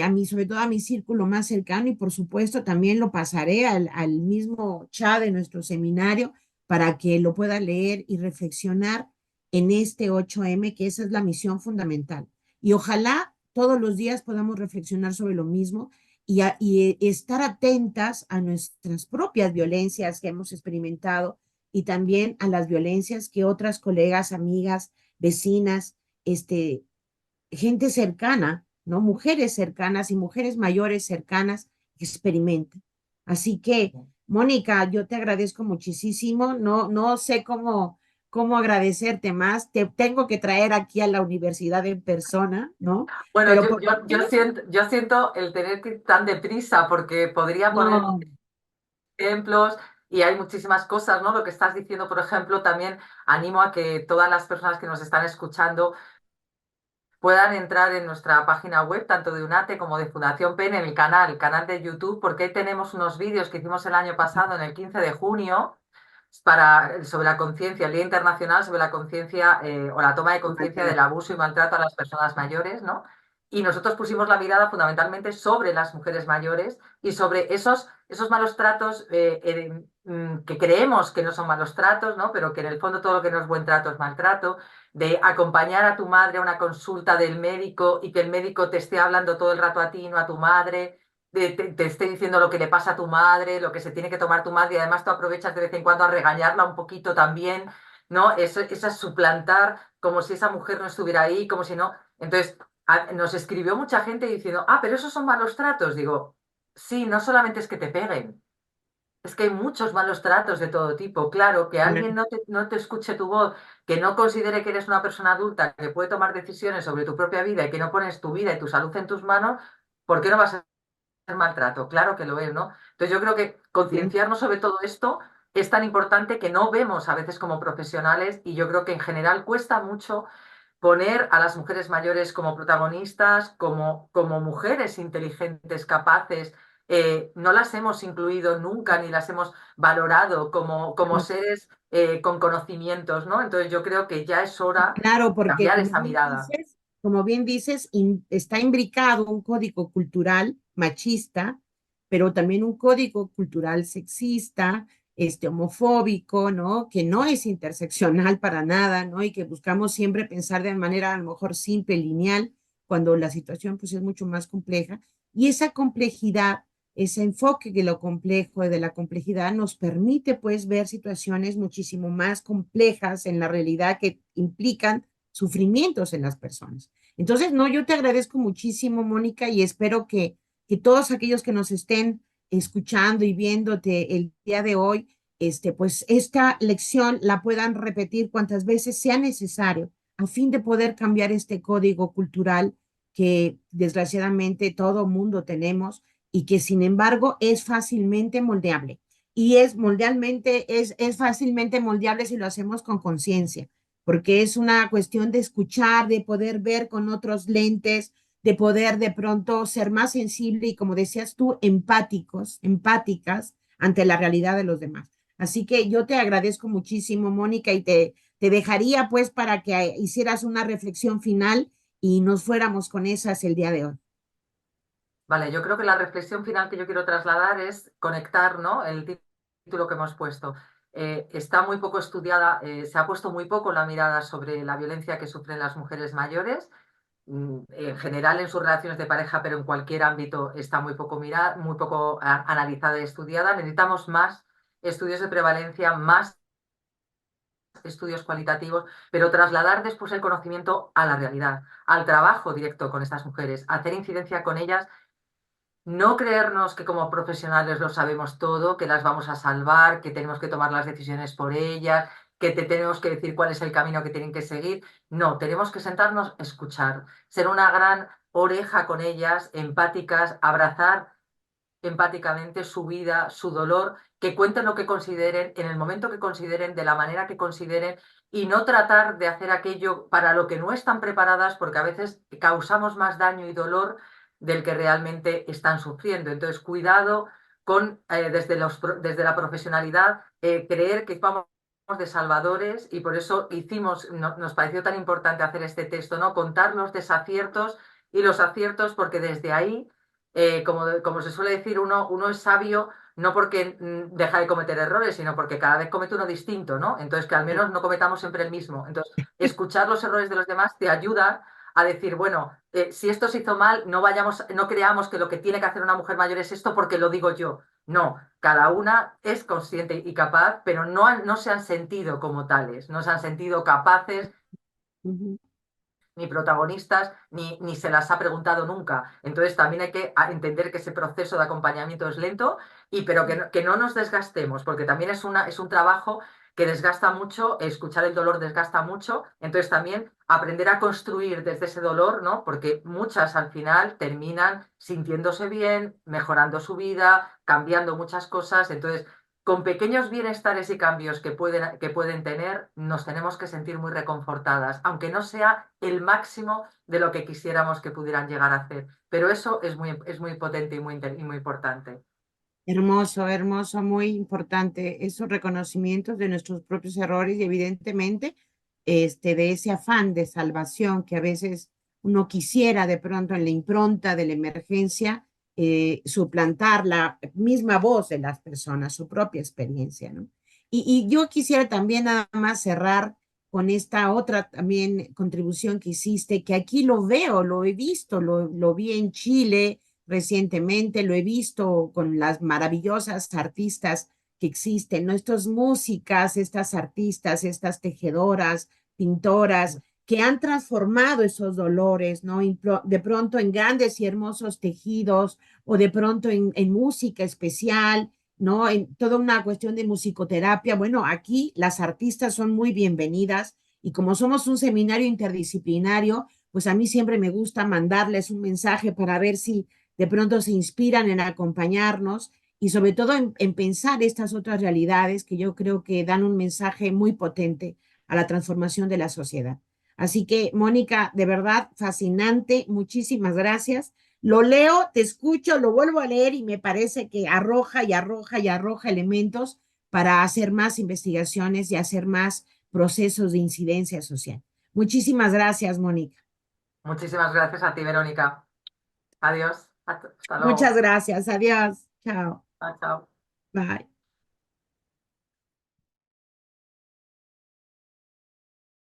a mí, sobre todo a mi círculo más cercano y por supuesto también lo pasaré al mismo chat de nuestro seminario para que lo pueda leer y reflexionar en este 8M, que esa es la misión fundamental. Y ojalá todos los días podamos reflexionar sobre lo mismo y estar atentas a nuestras propias violencias que hemos experimentado y también a las violencias que otras colegas, amigas, vecinas, gente cercana, ¿no? Mujeres cercanas y mujeres mayores cercanas experimentan. Así que, Mónica, yo te agradezco muchísimo. No, no sé cómo agradecerte más. Te tengo que traer aquí a la universidad en persona, ¿no? Bueno, Pero por lo menos, yo siento el tener que ir tan deprisa porque podría poner no, ejemplos y hay muchísimas cosas, ¿no? Lo que estás diciendo, por ejemplo, también animo a que todas las personas que nos están escuchando puedan entrar en nuestra página web, tanto de UNATE como de Fundación PEN, en el canal de YouTube, porque ahí tenemos unos vídeos que hicimos el año pasado, en el 15 de junio, sobre la conciencia, el Día Internacional sobre la conciencia o la toma de conciencia del abuso y maltrato a las personas mayores, ¿no? Y nosotros pusimos la mirada fundamentalmente sobre las mujeres mayores y sobre esos malos tratos que creemos que no son malos tratos, ¿no? Pero que en el fondo todo lo que no es buen trato es maltrato, de acompañar a tu madre a una consulta del médico y que el médico te esté hablando todo el rato a ti, no a tu madre, te esté diciendo lo que le pasa a tu madre, lo que se tiene que tomar tu madre y además tú aprovechas de vez en cuando a regañarla un poquito también, ¿no? Eso es suplantar como si esa mujer no estuviera ahí, como si no. Entonces, nos escribió mucha gente diciendo, ah, pero esos son malos tratos. Digo, sí, no solamente es que te peguen, es que hay muchos malos tratos de todo tipo. Claro, que alguien no te escuche tu voz, que no considere que eres una persona adulta que puede tomar decisiones sobre tu propia vida y que no pones tu vida y tu salud en tus manos, ¿por qué no vas a ser maltrato? Claro que lo es, ¿no? Entonces yo creo que concienciarnos sobre todo esto es tan importante que no vemos a veces como profesionales y yo creo que en general cuesta mucho poner a las mujeres mayores como protagonistas, como mujeres inteligentes, capaces. No las hemos incluido nunca ni las hemos valorado como seres con conocimientos, ¿no? Entonces yo creo que ya es hora claro, de porque cambiar esa mirada. como bien dices, está imbricado un código cultural machista, pero también un código cultural sexista, homofóbico, ¿no? Que no es interseccional para nada, ¿no? Y que buscamos siempre pensar de manera a lo mejor simple, lineal, cuando la situación pues es mucho más compleja. Y esa complejidad, ese enfoque de lo complejo, de la complejidad, nos permite pues ver situaciones muchísimo más complejas en la realidad que implican sufrimientos en las personas. Entonces, no, yo te agradezco muchísimo, Mónica, y espero que todos aquellos que nos estén escuchando y viéndote el día de hoy, pues esta lección la puedan repetir cuantas veces sea necesario a fin de poder cambiar este código cultural que desgraciadamente todo mundo tenemos y que sin embargo es fácilmente moldeable. Y es fácilmente moldeable si lo hacemos con conciencia, porque es una cuestión de escuchar, de poder ver con otros lentes, de poder de pronto ser más sensible y como decías tú, empáticos, empáticas ante la realidad de los demás. Así que yo te agradezco muchísimo, Mónica, y te dejaría pues para que hicieras una reflexión final y nos fuéramos con esas el día de hoy. Vale, yo creo que la reflexión final que yo quiero trasladar es conectar, ¿no? El título que hemos puesto. Está muy poco estudiada, se ha puesto muy poco la mirada sobre la violencia que sufren las mujeres mayores, en general en sus relaciones de pareja, pero en cualquier ámbito está muy poco mirada, muy poco analizada y estudiada. Necesitamos más estudios de prevalencia, más estudios cualitativos, pero trasladar después el conocimiento a la realidad, al trabajo directo con estas mujeres, hacer incidencia con ellas, no creernos que como profesionales lo sabemos todo, que las vamos a salvar, que tenemos que tomar las decisiones por ellas, que te tenemos que decir cuál es el camino que tienen que seguir. No, tenemos que sentarnos, escuchar, ser una gran oreja con ellas, empáticas, abrazar empáticamente su vida, su dolor, que cuenten lo que consideren, en el momento que consideren, de la manera que consideren, y no tratar de hacer aquello para lo que no están preparadas, porque a veces causamos más daño y dolor del que realmente están sufriendo. Entonces, cuidado con, desde la profesionalidad, creer que vamos de salvadores, y por eso nos pareció tan importante hacer este texto, ¿no? Contar los desaciertos y los aciertos, porque desde ahí, como se suele decir, uno es sabio no porque deja de cometer errores, sino porque cada vez comete uno distinto, ¿no? Entonces, que al menos no cometamos siempre el mismo. Entonces, escuchar los errores de los demás te ayuda a decir, bueno, si esto se hizo mal, no creamos que lo que tiene que hacer una mujer mayor es esto porque lo digo yo. No, cada una es consciente y capaz, pero no se han sentido como tales, no se han sentido capaces Ujú. ni protagonistas, ni se las ha preguntado nunca. Entonces también hay que entender que ese proceso de acompañamiento es lento, pero que no nos desgastemos, porque también es un trabajo que desgasta mucho, escuchar el dolor desgasta mucho, entonces también aprender a construir desde ese dolor, ¿no? Porque muchas al final terminan sintiéndose bien, mejorando su vida, cambiando muchas cosas, entonces con pequeños bienestares y cambios que pueden tener, nos tenemos que sentir muy reconfortadas, aunque no sea el máximo de lo que quisiéramos que pudieran llegar a hacer. Pero eso es muy potente y muy importante. Hermoso, hermoso, muy importante esos reconocimientos de nuestros propios errores y evidentemente de ese afán de salvación que a veces uno quisiera de pronto en la impronta de la emergencia suplantar la misma voz de las personas, su propia experiencia, ¿no? Y yo quisiera también nada más cerrar con esta otra también contribución que hiciste, que aquí lo veo, lo he visto, lo vi en Chile recientemente, lo he visto con las maravillosas artistas que existen, ¿no? Estas músicas, estas artistas, estas tejedoras, pintoras, que han transformado esos dolores, ¿no? De pronto en grandes y hermosos tejidos o de pronto en música especial, ¿no? En toda una cuestión de musicoterapia. Bueno, aquí las artistas son muy bienvenidas y como somos un seminario interdisciplinario, pues a mí siempre me gusta mandarles un mensaje para ver si de pronto se inspiran en acompañarnos y sobre todo en pensar estas otras realidades que yo creo que dan un mensaje muy potente a la transformación de la sociedad. Así que, Mónica, de verdad, fascinante, muchísimas gracias. Lo leo, te escucho, lo vuelvo a leer y me parece que arroja y arroja y arroja elementos para hacer más investigaciones y hacer más procesos de incidencia social. Muchísimas gracias, Mónica. Muchísimas gracias a ti, Verónica. Adiós. Hasta Muchas luego. gracias. Adiós. Chao. Chao, chao. Bye.